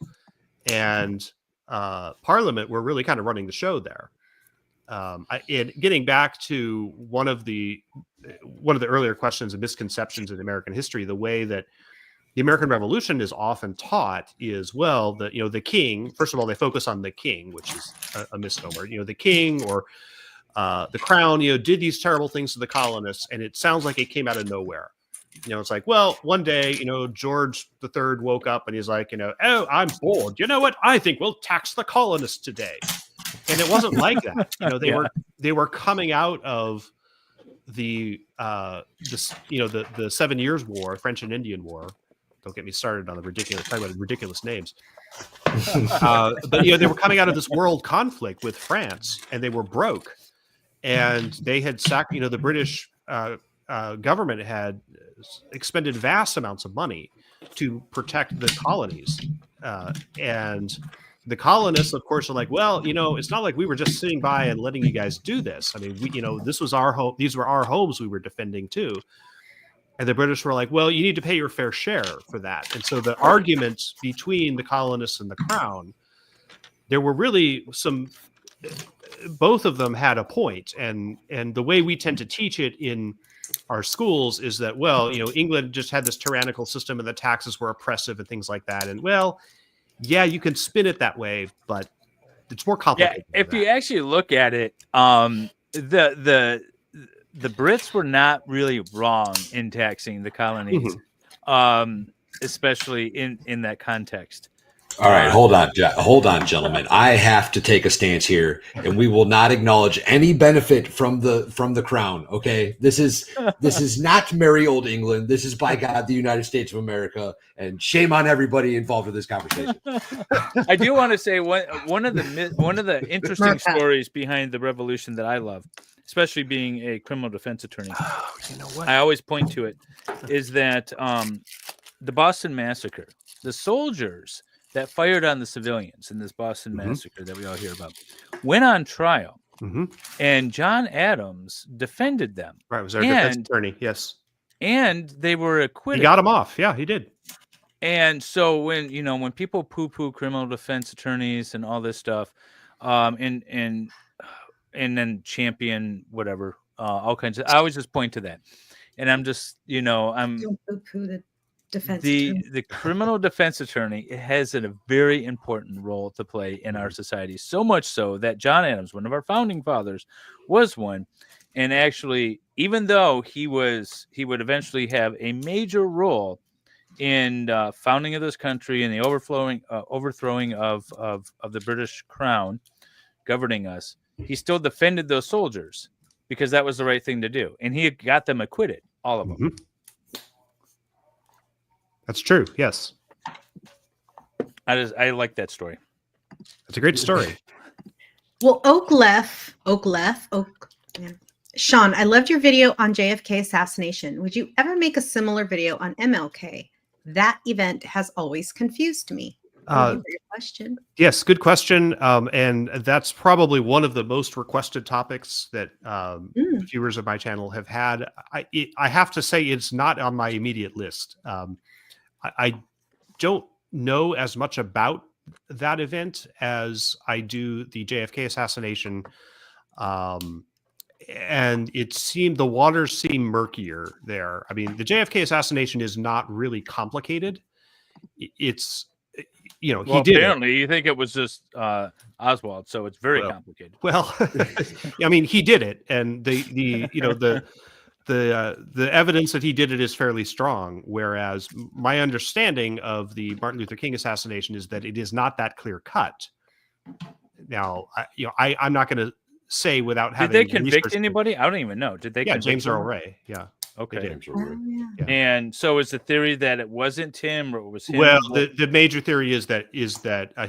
and Parliament were really kind of running the show there. And getting back to one of the earlier questions and misconceptions in American history, the way that the American Revolution is often taught is, well, the king, first of all, they focus on the king, which is a misnomer. The king or the crown, did these terrible things to the colonists, and it sounds like it came out of nowhere. It's like, well, one day, George III woke up and he's like, oh, I'm bored. You know what? I think we'll tax the colonists today. And it wasn't like that. They were coming out of the 7 Years War, French and Indian War. Don't get me started on talking about ridiculous names. But they were coming out of this world conflict with France, and they were broke, and they had the British government had expended vast amounts of money to protect the colonies, and the colonists, of course, are like, well, it's not like we were just sitting by and letting you guys do this. I mean, this was our home; these were our homes we were defending too. And the British were like, well, you need to pay your fair share for that. And so the arguments between the colonists and the crown, there were really both of them had a point. And the way we tend to teach it in our schools is that, well, England just had this tyrannical system and the taxes were oppressive and things like that. And well, yeah, you can spin it that way, but it's more complicated. Yeah, if you actually look at it, the Brits were not really wrong in taxing the colonies, especially in that context. All right, hold on, gentlemen. I have to take a stance here, and we will not acknowledge any benefit from the crown. Okay, this is not merry old England. This is, by God, the United States of America, and shame on everybody involved with this conversation. I do want to say one of the interesting stories behind the Revolution that I love, especially being a criminal defense attorney, I always point to it, is that the Boston Massacre, the soldiers that fired on the civilians in this Boston Massacre that we all hear about, went on trial, and John Adams defended them. Right, was our defense attorney, yes. And they were acquitted. He got him off. Yeah, he did. And so when people poo-poo criminal defense attorneys and all this stuff, and then champion whatever, all kinds of, I always just point to that, and I'm just don't poo-poo the defense the criminal defense attorney has a very important role to play in our society, so much so that John Adams, one of our founding fathers, was one. And actually, even though he would eventually have a major role in founding of this country and the overthrowing of the British crown governing us, he still defended those soldiers because that was the right thing to do, and he got them acquitted, all of them. That's true. Yes. I like that story. It's a great story. Well, Sean, I loved your video on JFK assassination. Would you ever make a similar video on MLK? That event has always confused me. Thank you for your question. Yes, good question. And that's probably one of the most requested topics that viewers of my channel have had. I have to say it's not on my immediate list. I don't know as much about that event as I do the JFK assassination. And the waters seem murkier there. I mean, the JFK assassination is not really complicated. it's Well, he did apparently you think it was just Oswald, so it's very complicated. Well, I mean, he did it, and the evidence that he did it is fairly strong. Whereas my understanding of the Martin Luther King assassination is that it is not that clear cut. Now, I'm not going to say without having. Did they convict anybody? I don't even know. Did they? Yeah, James Earl him? Ray. Yeah. Okay. James Earl Ray. Yeah. And so is the theory that it wasn't him or it was him? Well, the major theory is that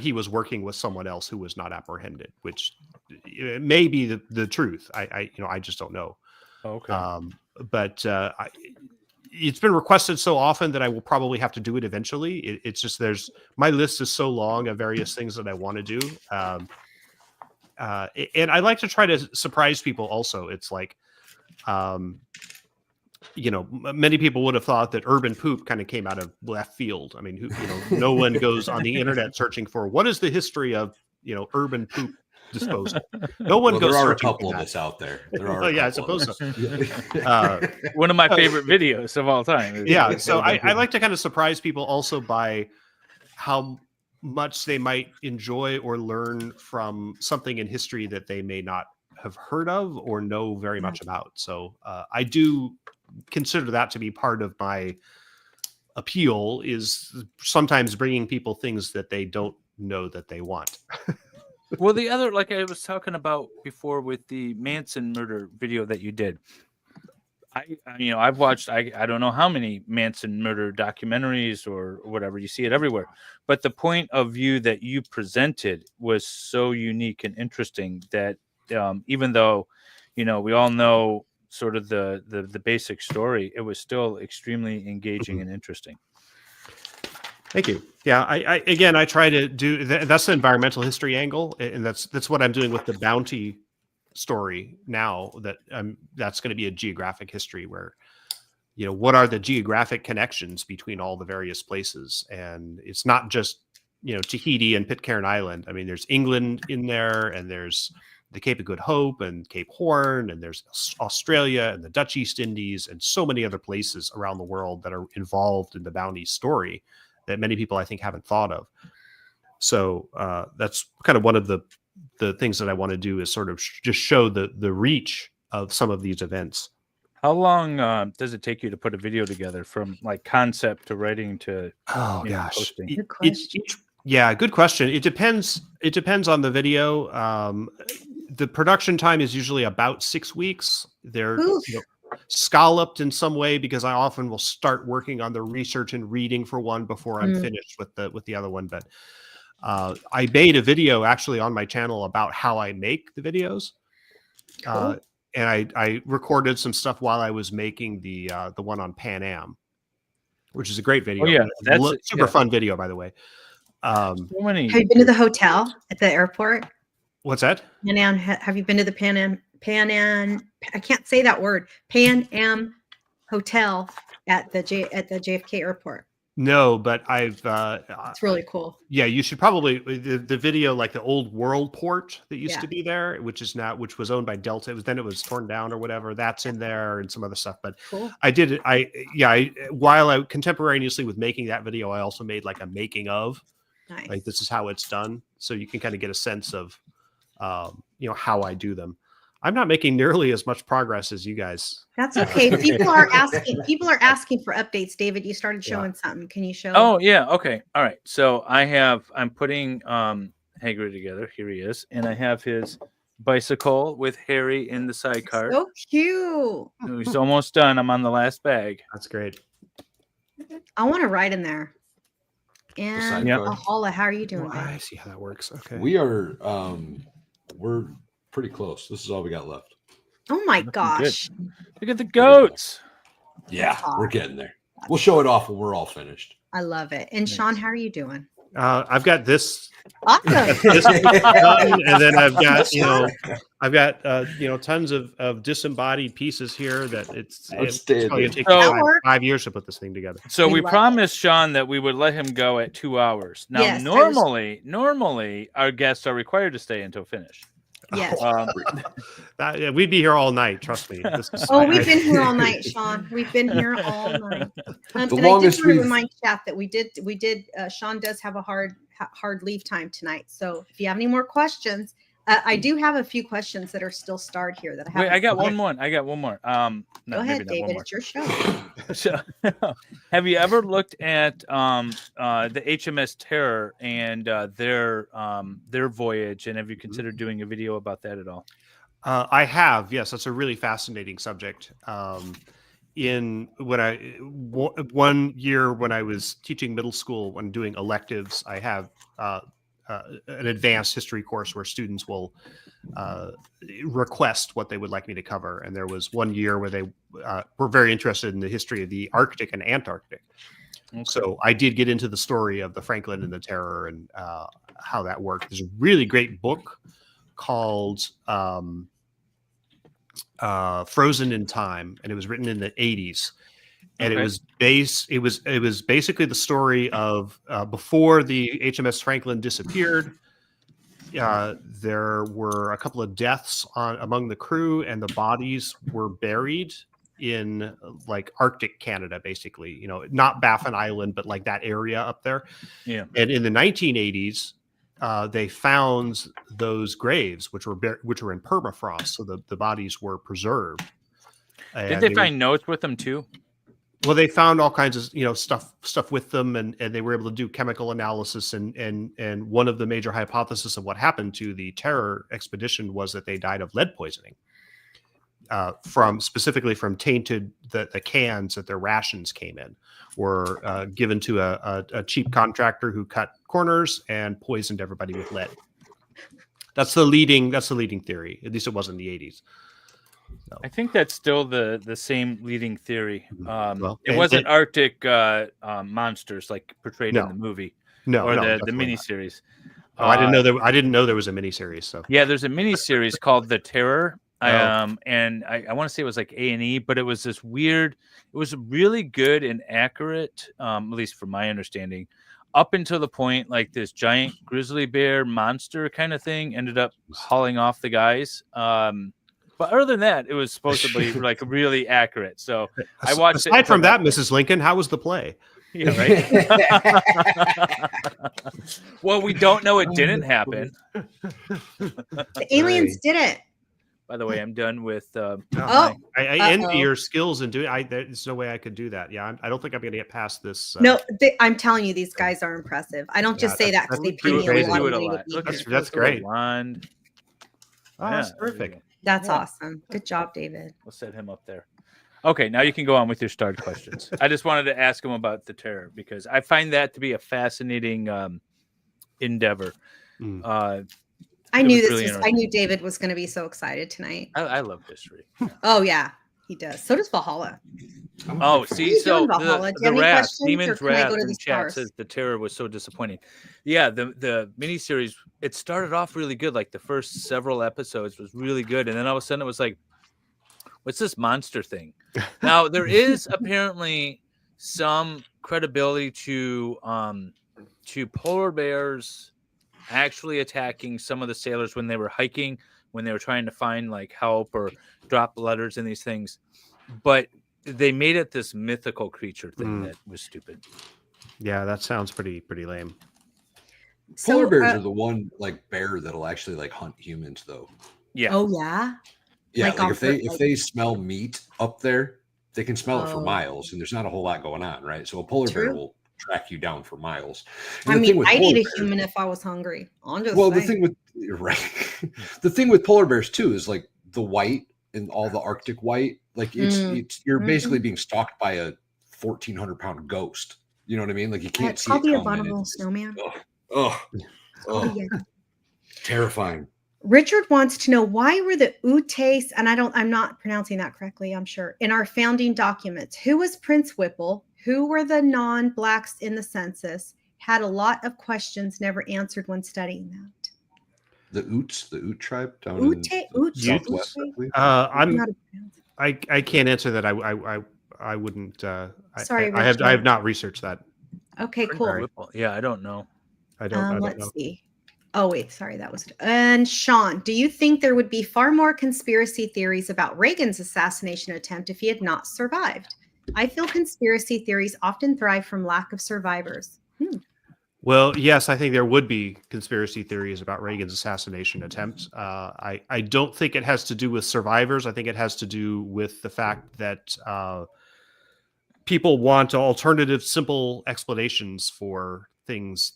he was working with someone else who was not apprehended, which may be the truth. I just don't know. Okay. But it's been requested so often that I will probably have to do it eventually. It's just my list is so long of various things that I want to do. And I like to try to surprise people also. It's like, many people would have thought that urban poop kind of came out of left field. I mean, no one goes on the internet searching for what is the history of, urban poop disposal. No one goes. There are a searching couple for of that. us out there. There are. Oh, yeah, I suppose so. One of my favorite videos of all time. Yeah, so I like to kind of surprise people also by how much they might enjoy or learn from something in history that they may not have heard of or know very much about. So I do consider that to be part of my appeal, is sometimes bringing people things that they don't know that they want. Well, the other, like I was talking about before with the Manson murder video that you did, I've watched, I don't know how many Manson murder documentaries or whatever. You see it everywhere. But the point of view that you presented was so unique and interesting that even though, we all know sort of the basic story, it was still extremely engaging and interesting. Thank you. Yeah, I try to do that's the environmental history angle, and that's what I'm doing with the bounty story now. That's going to be a geographic history where, what are the geographic connections between all the various places, and it's not just Tahiti and Pitcairn Island. I mean, there's England in there, and there's the Cape of Good Hope and Cape Horn, and there's Australia and the Dutch East Indies, and so many other places around the world that are involved in the bounty story that many people I think haven't thought of. So that's kind of one of the things that I want to do, is sort of just show the reach of some of these events. How long does it take you to put a video together from like concept to writing to posting? Good question. Good question. It depends on the video. The production time is usually about 6 weeks. They're scalloped in some way because I often will start working on the research and reading for one before I'm finished with the other one. But I made a video actually on my channel about how I make the videos. Cool. And I recorded some stuff while I was making the one on Pan Am, which is a great video. Oh, yeah, that's super fun video, by the way. Have you been to the hotel at the airport? What's that? Pan Am. Have you been to the Pan Am? I can't say that word. Pan Am Hotel at the JFK airport. No, but I've. It's really cool. Yeah, you should probably the video, like the old World Port that used to be there, which was owned by Delta. It was torn down or whatever. That's in there and some other stuff. But cool. I did it. While I contemporaneously with making that video, I also made like a making of. Nice. Like this is how it's done, so you can kind of get a sense of, how I do them. I'm not making nearly as much progress as you guys. That's okay. People are asking for updates. David, you started showing something. Can you show? Oh yeah. Okay. All right. So I'm putting Hagrid together. Here he is, and I have his bicycle with Harry in the sidecar. So cute. He's almost done. I'm on the last bag. That's great. I want to ride in there. And Valhalla, how are you doing? Well, I see how that works. Okay. We are we're pretty close. This is all we got left. Oh my gosh. Look at the goats. Yeah, we're getting there. We'll show it off when we're all finished. I love it. And Sean, how are you doing? I've got this. Awesome. And then I've got tons of disembodied pieces here that it's probably gonna take 5 years to put this thing together. So we promised Sean that we would let him go at 2 hours. Now, Yes, normally our guests are required to stay until finish. Yes. We'd be here all night. Trust me. We've been here all night, Sean. We've been here all night. And I did want to remind chat that we did. Sean does have a hard leave time tonight. So if you have any more questions, I do have a few questions that are still starred here that I have. Wait, I got one more. No, go ahead, David. It's your show. So, have you ever looked at the HMS Terror and their voyage, and have you considered doing a video about that at all? I have. Yes, that's a really fascinating subject. One year when I was teaching middle school, when doing electives, I have an advanced history course where students will request what they would like me to cover. And there was one year where they were very interested in the history of the Arctic and Antarctic. Okay. So I did get into the story of the Franklin and the Terror and how that worked. There's a really great book called Frozen in Time, and it was written in the 80s. And it was basically the story of before the HMS Franklin disappeared. There were a couple of deaths among the crew, and the bodies were buried in like Arctic Canada, basically. Not Baffin Island, but like that area up there. Yeah. And in the 1980s, they found those graves, which were in permafrost, so the bodies were preserved. Did they find notes with them too? Well, they found all kinds of stuff with them, and they were able to do chemical analysis. And one of the major hypotheses of what happened to the Terror expedition was that they died of lead poisoning, specifically from tainted the cans that their rations came in were given to a cheap contractor who cut corners and poisoned everybody with lead. That's the leading theory. At least it was in the 80s. No. I think that's still the same leading theory. It wasn't Arctic monsters like portrayed in the movie, or the miniseries. I didn't know there was a miniseries. So yeah, there's a miniseries called The Terror, and I want to say it was like A&E, but it was this weird. It was really good and accurate, at least from my understanding, up until the point like this giant grizzly bear monster kind of thing ended up hauling off the guys. But other than that, it was supposedly like really accurate. So I watched it. Aside from that, Mrs. Lincoln, how was the play? Yeah, right. Well, we don't know it didn't happen. The aliens did it. By the way, I'm done with. I envy your skills in doing. There's no way I could do that. Yeah, I don't think I'm going to get past this. No, I'm telling you, these guys are impressive. I don't just say that because they pay me a lot of money to be here. That's great. That's perfect. That's awesome. Good job, David. We'll set him up there. Okay, now you can go on with your starred questions. I just wanted to ask him about the Terror because I find that to be a fascinating endeavor. I knew David was going to be so excited tonight. I love history. Oh yeah, he does. So does Valhalla. Oh, see, so the Wrath, Demon's Wrath in chat says the Terror was so disappointing. Yeah, the miniseries, it started off really good. Like the first several episodes was really good, and then all of a sudden it was like, what's this monster thing? Now there is apparently some credibility to polar bears actually attacking some of the sailors when they were hiking, when they were trying to find like help or drop letters and these things, but they made it this mythical creature thing that was stupid. Yeah, that sounds pretty lame. Polar bears are the one like bear that'll actually like hunt humans though. Yeah. Oh yeah. Yeah, like if they smell meat up there, they can smell it for miles, and there's not a whole lot going on, right? So a polar bear will track you down for miles. And I mean, I'd eat a human if I was hungry. The thing with polar bears too is like the white and all the Arctic white, like you're basically being stalked by a 1,400-pound ghost. You know what I mean? Like you can't see it coming. Abominable snowman. Terrifying. Richard wants to know why were the Utes, and I'm not pronouncing that correctly, I'm sure, in our founding documents. Who was Prince Whipple? Who were the non-blacks in the census? Had a lot of questions never answered when studying that. The Ute tribe down in Southwest. I can't answer that. I wouldn't. Sorry, I have not researched that. Okay, cool. Yeah, I don't know. I don't let's know. see. Oh, wait, sorry, that was. And Sean, do you think there would be far more conspiracy theories about Reagan's assassination attempt if he had not survived? I feel conspiracy theories often thrive from lack of survivors. Well, yes, I think there would be conspiracy theories about Reagan's assassination attempt. I don't think it has to do with survivors. I think it has to do with the fact that people want alternative, simple explanations for things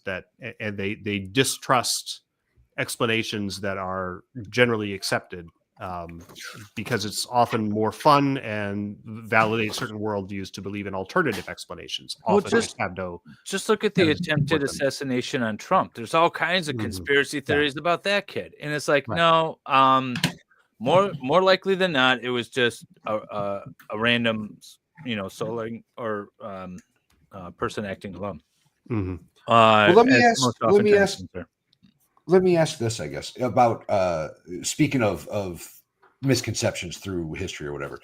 and they distrust explanations that are generally accepted because it's often more fun and validates certain worldviews to believe in alternative explanations. Often just look at the attempted assassination on Trump. There's all kinds of conspiracy theories about that kid, and it's like, no, more likely than not, it was just a random, soloing or person acting alone. Well, let me ask this, I guess, about speaking of misconceptions through history or whatever.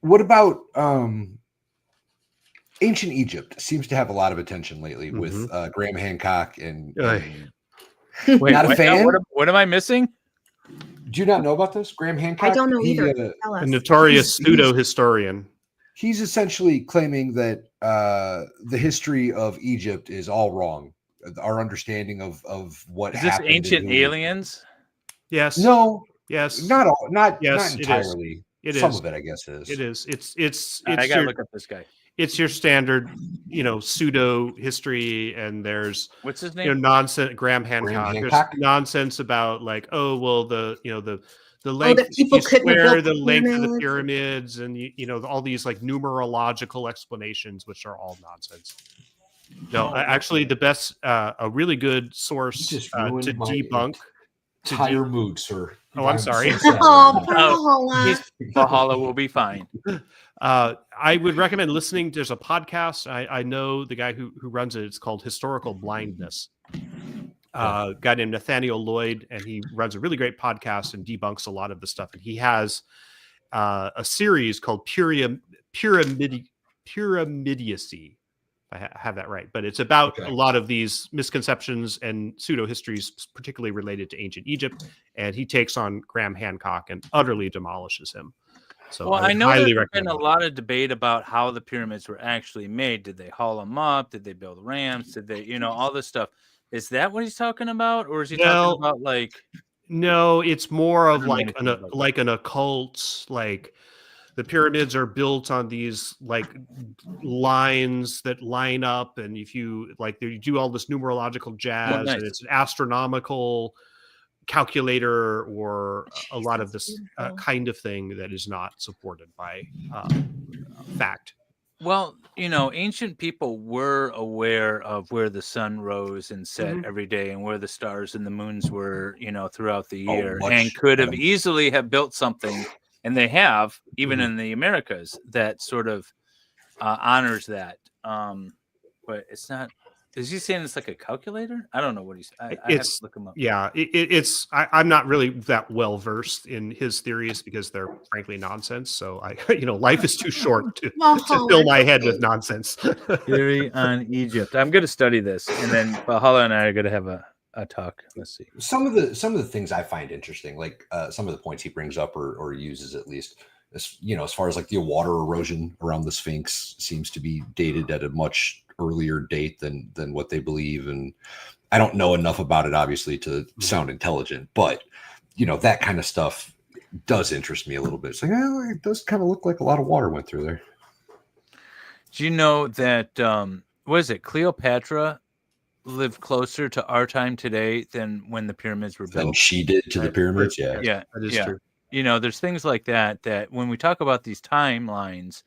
What about ancient Egypt? Seems to have a lot of attention lately with Graham Hancock and Wait, not a fan. What am I missing? Do you not know about this? Graham Hancock? I don't know either. A notorious pseudo historian. He's essentially claiming that the history of Egypt is all wrong. Our understanding of what is this happened ancient aliens? Yes. No. Yes. Not all. Not yes, not entirely. Some of it, I guess, is. It is. It's. I gotta look up this guy. It's your standard, pseudo history, and there's what's his name? Nonsense. Graham Hancock. There's nonsense about the length, that people couldn't build the length of the pyramids, and all these numerological explanations, which are all nonsense. No, actually, the best, a really good source to debunk. Entire mood, sir. Oh, I'm sorry. Valhalla will be fine. I would recommend listening. There's a podcast. I know the guy who runs it. It's called Historical Blindness. A guy named Nathaniel Lloyd, and he runs a really great podcast and debunks a lot of the stuff. And he has a series called Pyramidiacy. I have that right, but it's about a lot of these misconceptions and pseudo histories, particularly related to ancient Egypt. And he takes on Graham Hancock and utterly demolishes him. So, well, I know there's been a lot of debate about how the pyramids were actually made. Did they haul them up? Did they build ramps? Did they, all this stuff? Is that what he's talking about, or is he talking about like? No, it's more of like an occult, like. The pyramids are built on these lines that line up, and if you you do all this numerological jazz, and it's an astronomical calculator or a lot of this kind of thing that is not supported by fact. Well, ancient people were aware of where the sun rose and set every day, and where the stars and the moons were, throughout the year, and could have easily have built something. And they have, even in the Americas, that sort of honors that. But it's not. Is he saying it's like a calculator? I don't know what he's. I have to look him up. Yeah, it's. I'm not really that well versed in his theories because they're frankly nonsense. So life is too short to fill my head with nonsense. Theory on Egypt. I'm going to study this, and then Valhalla and I are going to have a talk. Let's see. Some of the things I find interesting, like some of the points he brings up or uses, at least, as far as the water erosion around the Sphinx seems to be dated at a much earlier date than what they believe. And I don't know enough about it, obviously, to sound intelligent, but that kind of stuff does interest me a little bit. It's like, it does kind of look like a lot of water went through there. Do you know that what is it, Cleopatra live closer to our time today than when the pyramids were built? Than she did to the pyramids, yeah. That is true. There's things like that when we talk about these timelines,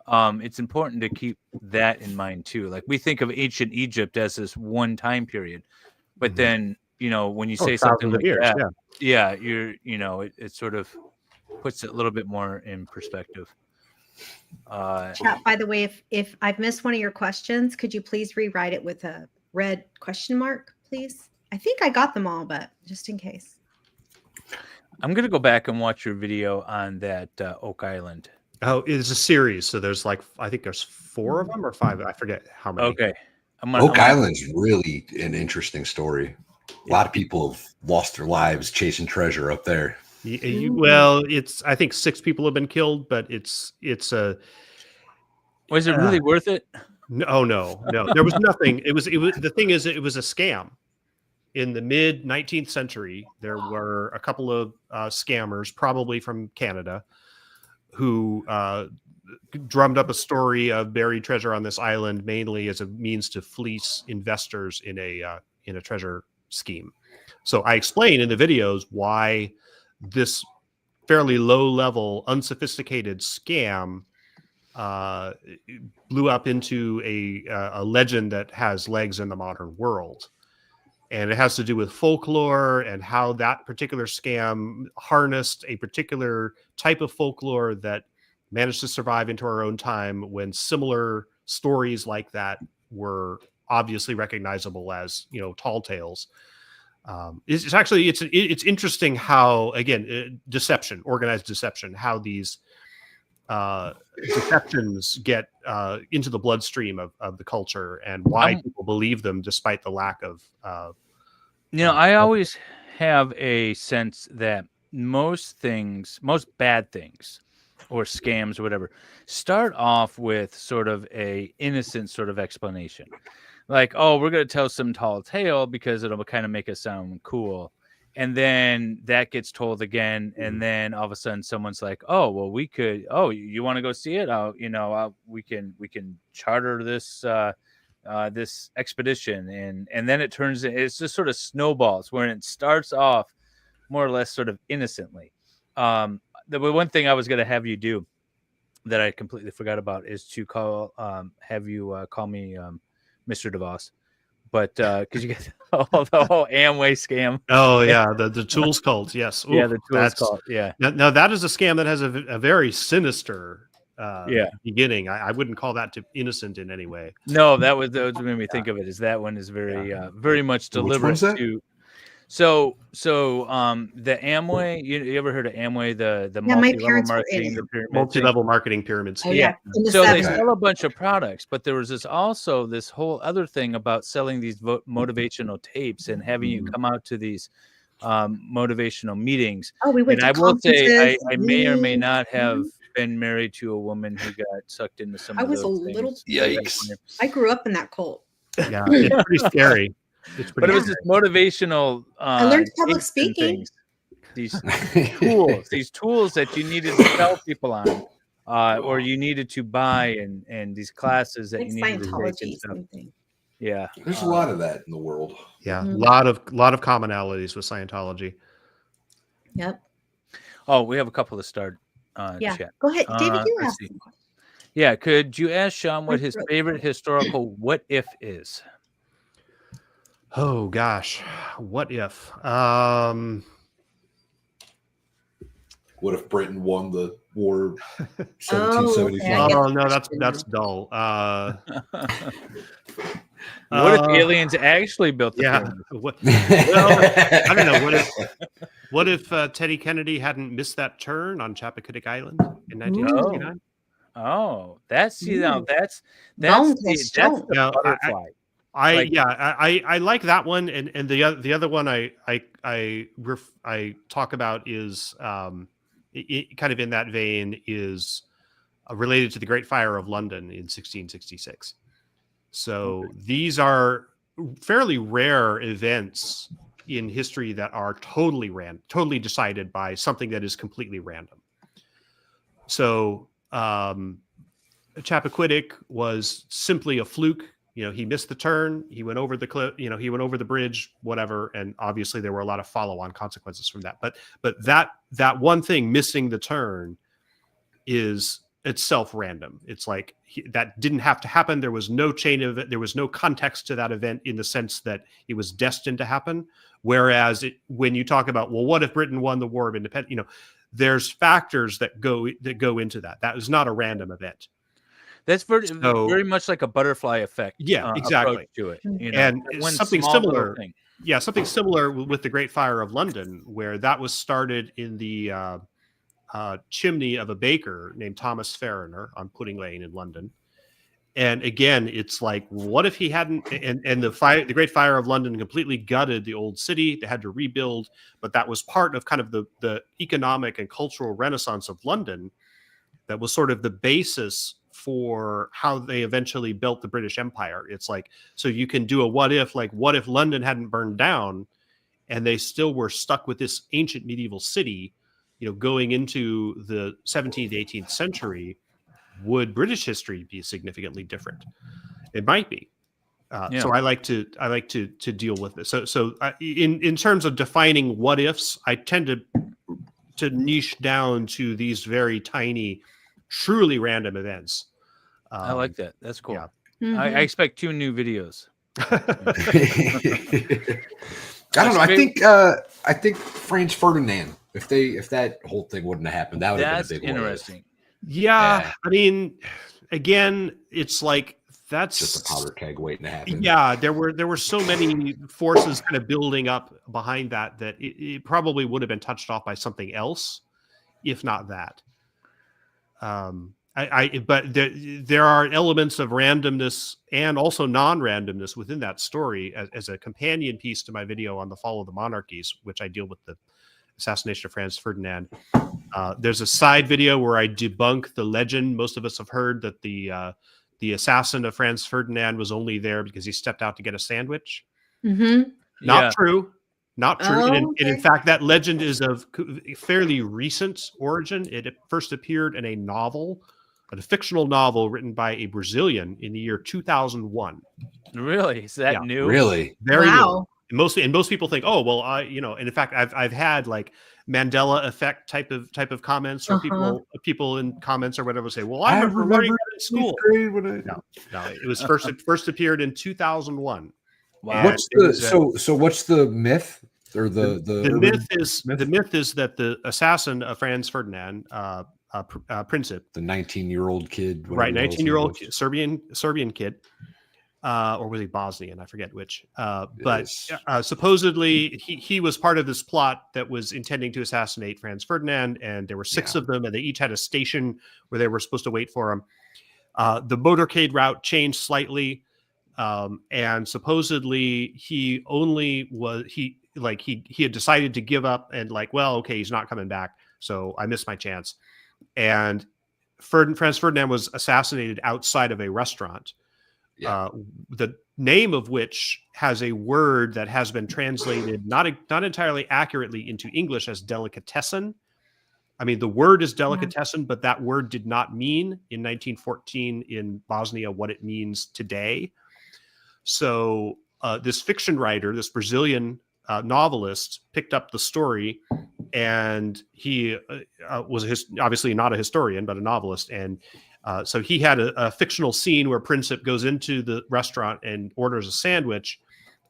it's important to keep that in mind too. Like, we think of ancient Egypt as this one time period, but then when you say something like that, it sort of puts it a little bit more in perspective. Chat, by the way, if I've missed one of your questions, could you please rewrite it with a red question mark, please? I think I got them all, but just in case. I'm going to go back and watch your video on that Oak Island. Oh, it's a series. So there's I think there's 4 of them or 5. I forget how many. Okay. Oak Island's really an interesting story. A lot of people have lost their lives chasing treasure up there. Well, I think 6 people have been killed, but it's a. Was it really worth it? No. There was nothing. It was. The thing is, it was a scam. In the mid 19th century, there were a couple of scammers, probably from Canada, who drummed up a story of buried treasure on this island, mainly as a means to fleece investors in a treasure scheme. So I explain in the videos why this fairly low-level, unsophisticated scam blew up into a legend that has legs in the modern world. And it has to do with folklore and how that particular scam harnessed a particular type of folklore that managed to survive into our own time when similar stories like that were obviously recognizable as, tall tales. It's interesting how, again, deception, organized deception, how these deceptions get into the bloodstream of the culture and why people believe them despite the lack of I always have a sense that most bad things or scams or whatever start off with sort of a innocent sort of explanation, like, oh, we're going to tell some tall tale because it'll kind of make us sound cool. And then that gets told again. And then all of a sudden someone's like, oh, well, we could, you want to go see it? We can charter this, this expedition. And then it's just sort of snowballs where it starts off more or less sort of innocently. The one thing I was going to have you do that I completely forgot about is to have you call me Mr. DeVos. But because you get the whole Amway scam. Oh yeah, the tools cult. Yes. Ooh, yeah, the tools cult. Yeah. Now that is a scam that has a very sinister beginning. I wouldn't call that innocent in any way. No, that was what made me think of it. Is that one is very very much deliberate to. So the Amway, you ever heard of Amway, the multi-level marketing pyramid scheme? Oh, yeah. So they sell a bunch of products, but there was this whole other thing about selling these motivational tapes and having you come out to these motivational meetings. Oh, we went and to I will say conferences. I may or may not have been married to a woman who got sucked into some of those things. Yikes. I grew up in that cult. Yeah, it's pretty scary. But it was this motivational I learned public speaking. These tools that you needed to sell people on, or you needed to buy, and these classes that you needed to take and stuff. Yeah, there's a lot of that in the world. Yeah, a lot of commonalities with Scientology. Yep. Oh, we have a couple to start. Chat. Go ahead, David. You ask. Yeah, could you ask Sean what his favorite historical what if is? Oh gosh, what if? What if Britain won the war 1775? Oh no, that's dull. What if aliens actually built the pyramid? I don't know. What if Teddy Kennedy hadn't missed that turn on Chappaquiddick Island in 1969? Oh, that's the butterfly. I like that one, and the other one I talk about is kind of in that vein is related to the Great Fire of London in 1666. So these are fairly rare events in history that are totally decided by something that is completely random. So Chappaquiddick was simply a fluke. He missed the turn. He went over the cliff. He went over the bridge. Whatever. And obviously, there were a lot of follow-on consequences from that. But that one thing, missing the turn, is itself random. It's like that didn't have to happen. There was no chain of it. There was no context to that event in the sense that it was destined to happen. Whereas when you talk about, well, what if Britain won the War of Independence? There's factors that go into that. That is not a random event. That's very much like a butterfly effect. Yeah, exactly. To it, and something similar. Yeah, something similar with the Great Fire of London, where that was started in the chimney of a baker named Thomas Farriner on Pudding Lane in London, And again, it's like, what if he hadn't? And the Great Fire of London completely gutted the old city. They had to rebuild, but that was part of kind of the economic and cultural renaissance of London. That was sort of the basis for how they eventually built the British Empire. It's like, so you can do a what if, like, what if London hadn't burned down, and they still were stuck with this ancient medieval city, going into the 17th, 18th century. Would British history be significantly different? It might be. So I like to deal with this. So in terms of defining what ifs, I tend to niche down to these very tiny, truly random events. I like that. That's cool. Yeah. Mm-hmm. I expect 2 new videos. I don't know. I think Franz Ferdinand. If that whole thing wouldn't have happened, that would have been a big interesting. Yeah, I mean, again, it's like that's just a powder keg waiting to happen. Yeah, there were so many forces kind of building up behind that it probably would have been touched off by something else, if not that. But there are elements of randomness and also non-randomness within that story as a companion piece to my video on the fall of the monarchies, which I deal with the assassination of Franz Ferdinand. There's a side video where I debunk the legend most of us have heard that the assassin of Franz Ferdinand was only there because he stepped out to get a sandwich. Mm-hmm. Not true. Not true. Oh, and in fact, that legend is of fairly recent origin. It first appeared in a fictional novel written by a Brazilian in the year 2001. Really? Is that new? Really? Very wow. new. And most people think, oh, well, and in fact, I've had like Mandela effect type of comments, or people in comments or whatever say, well, I remember learning that in school. No, it was first appeared in 2001. Wow. What's what's the myth, or the myth is that the assassin of Franz Ferdinand, Princip, the 19-year-old kid, right? 19-year-old Serbian kid. Or was he Bosnian? I forget which. But supposedly he was part of this plot that was intending to assassinate Franz Ferdinand, and there were 6 of them, and they each had a station where they were supposed to wait for him. The motorcade route changed slightly, and supposedly he had decided to give up and he's not coming back, so I missed my chance. And Franz Ferdinand was assassinated outside of a restaurant. The name of which has a word that has been translated not entirely accurately into English as delicatessen. I mean, the word is delicatessen, but that word did not mean in 1914 in Bosnia what it means today. So this fiction writer, this Brazilian novelist, picked up the story, and he was obviously not a historian, but a novelist. And so he had a fictional scene where Princip goes into the restaurant and orders a sandwich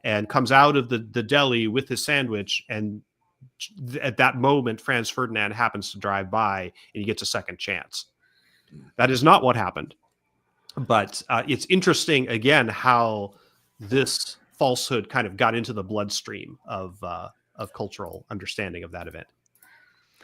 and comes out of the deli with his sandwich. And at that moment, Franz Ferdinand happens to drive by and he gets a second chance. That is not what happened. But it's interesting, again, how this falsehood kind of got into the bloodstream of cultural understanding of that event.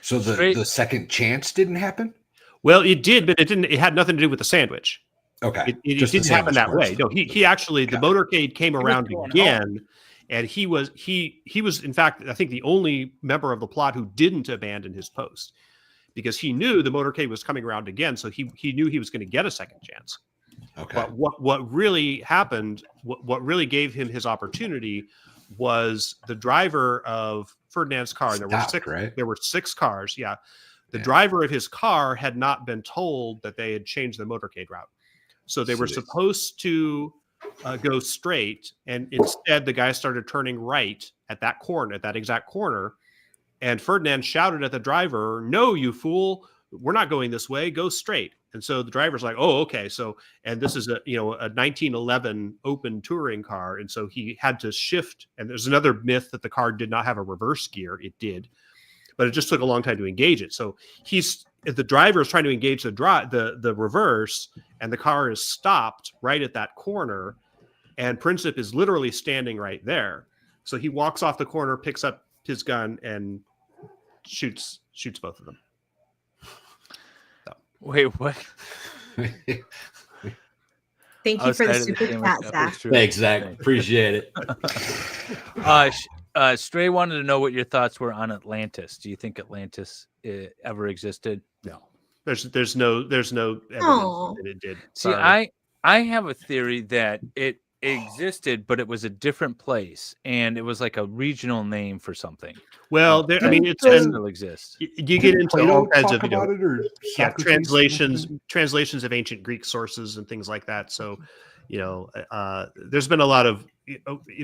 So the second chance didn't happen? Well, it did, but it didn't. It had nothing to do with the sandwich. Okay, it didn't happen that way. No, he actually the motorcade came around again, and he was in fact, I think, the only member of the plot who didn't abandon his post, because he knew the motorcade was coming around again, so he knew he was going to get a second chance. Okay. But what really happened, what really gave him his opportunity, was the driver of Ferdinand's car. There were 6 cars. Yeah. The driver of his car had not been told that they had changed the motorcade route. So they were supposed to go straight, and instead the guy started turning right at that exact corner. And Ferdinand shouted at the driver, "No, you fool, we're not going this way, go straight." And so the driver's like, "Oh, okay." So, and this is a 1911 open touring car. And so he had to shift. And there's another myth that the car did not have a reverse gear. It did, but it just took a long time to engage it. So the driver is trying to engage the reverse, and the car is stopped right at that corner, and Princip is literally standing right there. So he walks off the corner, picks up his gun, and shoots both of them. So. Wait, what? Thank you for the super chat, Zach. Thanks, Zach. Appreciate it. Stray wanted to know what your thoughts were on Atlantis. Do you think Atlantis ever existed? No. There's no evidence that it did. See, I have a theory that it existed, but it was a different place, and it was like a regional name for something. Well, it still exists. You get into all kinds of translations of ancient Greek sources and things like that. So, there's been a lot of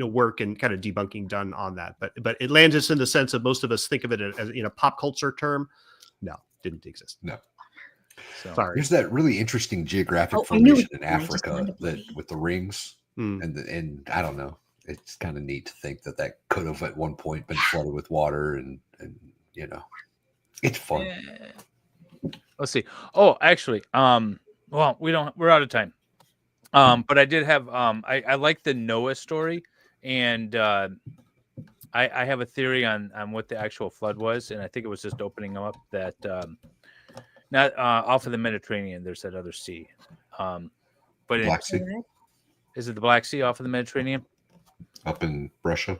work and kind of debunking done on that. But Atlantis, in the sense of most of us think of it as pop culture term, no, didn't exist. No. So, sorry. There's that really interesting geographic formation in Africa with the rings, and I don't know. It's kind of neat to think that could have at one point been flooded with water, and it's fun. Let's see. Oh, actually, well, we're out of time. But I did have I like the Noah story, and I have a theory on what the actual flood was, and I think it was just opening up that not off of the Mediterranean. There's that other sea, but Black Sea. Is it the Black Sea off of the Mediterranean? Up in Russia.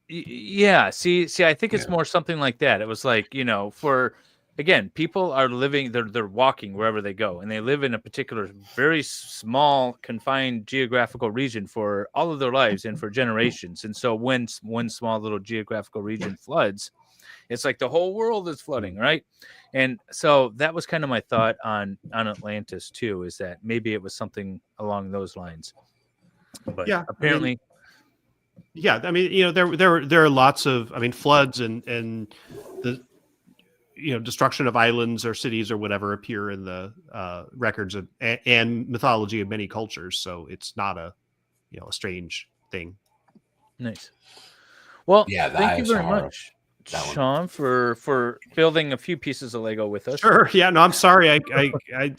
Yeah. See, I think it's more something like that. It was like, for again, people are living, they're walking wherever they go, and they live in a particular very small, confined geographical region for all of their lives and for generations. And so when one small little geographical region floods, it's like the whole world is flooding, right? And so that was kind of my thought on Atlantis too, is that maybe it was something along those lines. But apparently. There are lots of, floods and the destruction of islands or cities or whatever appear in the records and mythology of many cultures. So it's not a strange thing. Nice. Well, thank you very much, Sean, for building a few pieces of Lego with us. Sure. Yeah. No, I'm sorry. I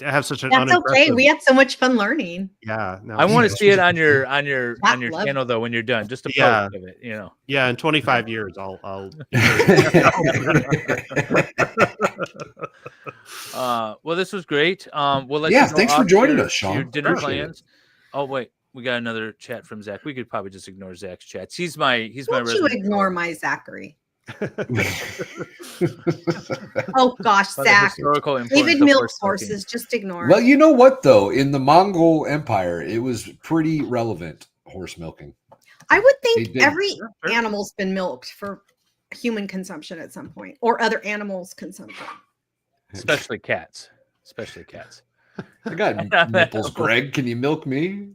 have such an That's okay. We had so much fun learning. Yeah. No, I want to see it on your channel though when you're done. Just a post of it, Yeah. In 25 years, I'll. Well, this was great. We'll let you know thanks for joining us, Sean. Your dinner Appreciate plans. Oh wait, we got another chat from Zach. We could probably just ignore Zach's chats. He's my Won't you ignore my Zachary? Oh gosh, Zach. David milks horses. Just ignore it. Well, you know what though? In the Mongol Empire, it was pretty relevant, horse milking. I would think every animal's been milked for human consumption at some point, or other animals' consumption. Especially cats. I got nipples, Greg. Can you milk me?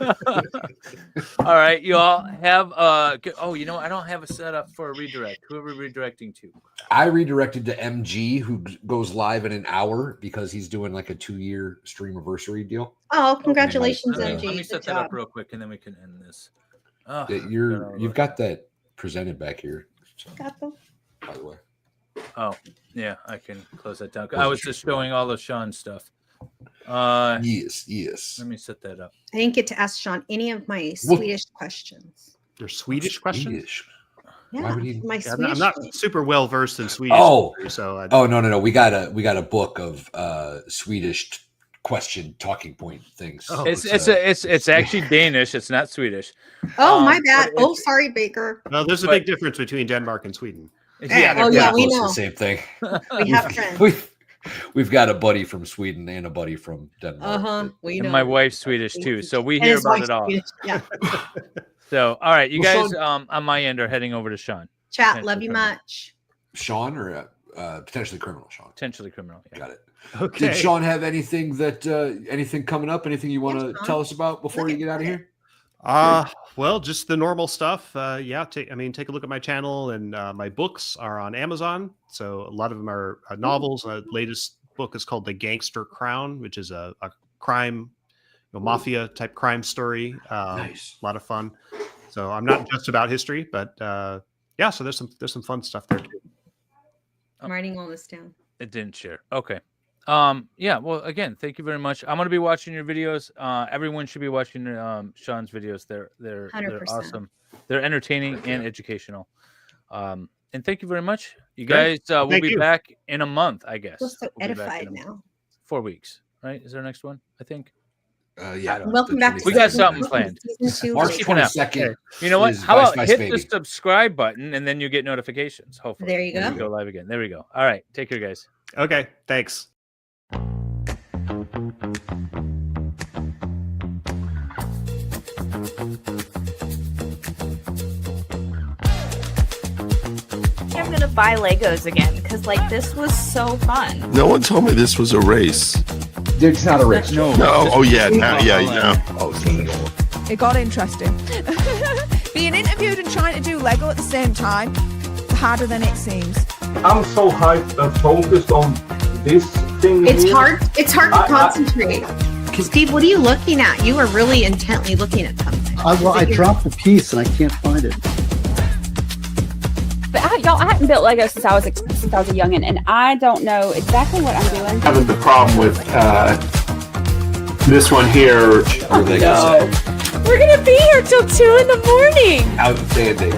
All right, you all have I don't have a setup for a redirect. Who are we redirecting to? I redirected to MG, who goes live in an hour because he's doing like a 2-year stream anniversary deal. Oh, congratulations, MG. Let me set that up real quick, and then we can end this. You've got that presented back here. Got them. By the way. Oh, yeah, I can close that down. I was just showing all of Sean's stuff. Yes. Let me set that up. I didn't get to ask Sean any of my Swedish questions. Your Swedish questions? Yeah, my Swedish. I'm not super well versed in Swedish. No. We got a book of Swedish question talking point things. Oh, it's actually Danish. It's not Swedish. Oh, my bad. Oh, sorry, Baker. No, there's a big difference between Denmark and Sweden. Yeah, we know. The same thing. We have friends. We've got a buddy from Sweden and a buddy from Denmark. We know. And my wife's Swedish too, so we hear about it all. Yeah. So, all right, you guys Sean, on my end are heading over to Sean. Chat, love you much. Sean or potentially criminal Sean? Potentially criminal. Yeah. Got it. Okay. Did Sean have anything anything coming up? Anything you want to tell us about before you get out of here? Well, just the normal stuff. Take a look at my channel, and my books are on Amazon. So a lot of them are novels. The latest book is called The Gangster Crown, which is a crime, mafia type crime story. Nice. A lot of fun. So I'm not just about history, but so there's some fun stuff there too. I'm writing all this down. It didn't share. Okay. Well, again, thank you very much. I'm going to be watching your videos. Everyone should be watching Sean's videos. They're awesome. They're entertaining and educational. And thank you very much. You guys will be back in a month, I guess. We're so edified now. 4 weeks, right? Is our next one? I think. Yeah. Welcome back to We got season something two. planned. Season two. March Keep an eye. 22nd. You know what? is How about Vice hit Baby. the subscribe button and then you get notifications. Hopefully. There you when go. we go live again. There we go. All right. Take care, guys. Okay, thanks. I'm gonna buy Legos again because like this was so fun. No one told me this was a race. Dude, it's not a race. No. Oh yeah. Now, yeah. Oh, it's It got interesting. Being interviewed and trying to do Lego at the same time, harder than it seems. I'm so hyped and focused on this thing. It's here. hard. It's hard to concentrate. Steve, what are you looking at? You are really intently looking at something. I dropped the piece and I can't find it. But y'all, I hadn't built Legos since I was a youngin', and I don't know exactly what I'm doing. Having the problem with this one here. No. We're gonna be here till 2 in the morning. Outstanding.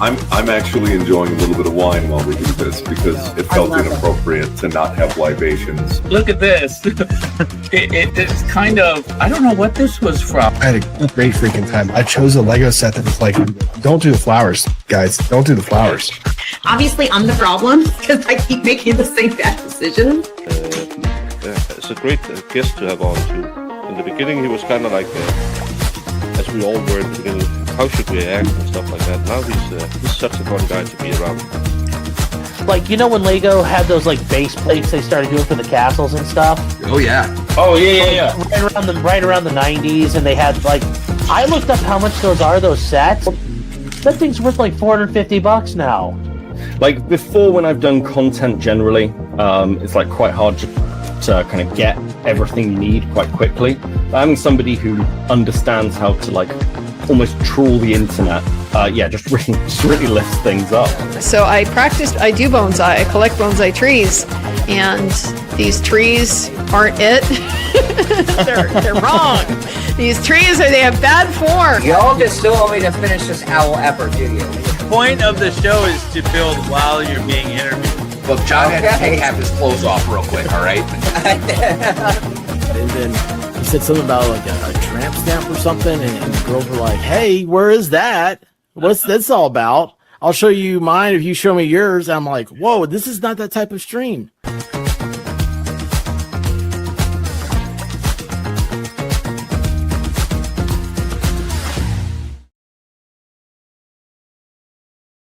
I'm actually enjoying a little bit of wine while we do this because it felt inappropriate to not have libations. Look at this. It's kind of, I don't know what this was from. I had a great freaking time. I chose a Lego set that was like, don't do the flowers, guys. Don't do the flowers. Obviously, I'm the problem because I keep making the same bad decision. It's a great guest to have on too. In the beginning, he was kind of like, as we all were in the beginning, how should we act and stuff like that. Now he's such a fun guy to be around. Like, you know when Lego had those like base plates they started doing for the castles and stuff? Oh yeah. Oh yeah. Right around the 90s, and they had like, I looked up how much those sets. That thing's worth like $450 now. Like before, when I've done content generally, it's like quite hard to kind of get everything you need quite quickly. But having somebody who understands how to like almost trawl the internet, just really lifts things up. So I do bonsai. I collect bonsai trees, and these trees aren't it. they're wrong. These trees they have bad form. Y'all just still want me to finish this owl effort, do you? The point of the show is to build while you're being interviewed. Look, John had to have his clothes off real quick, all right? And then he said something about like a tramp stamp or something, and the girls were like, "Hey, where is that? What's this all about? I'll show you mine if you show me yours." And I'm like, "Whoa, this is not that type of stream."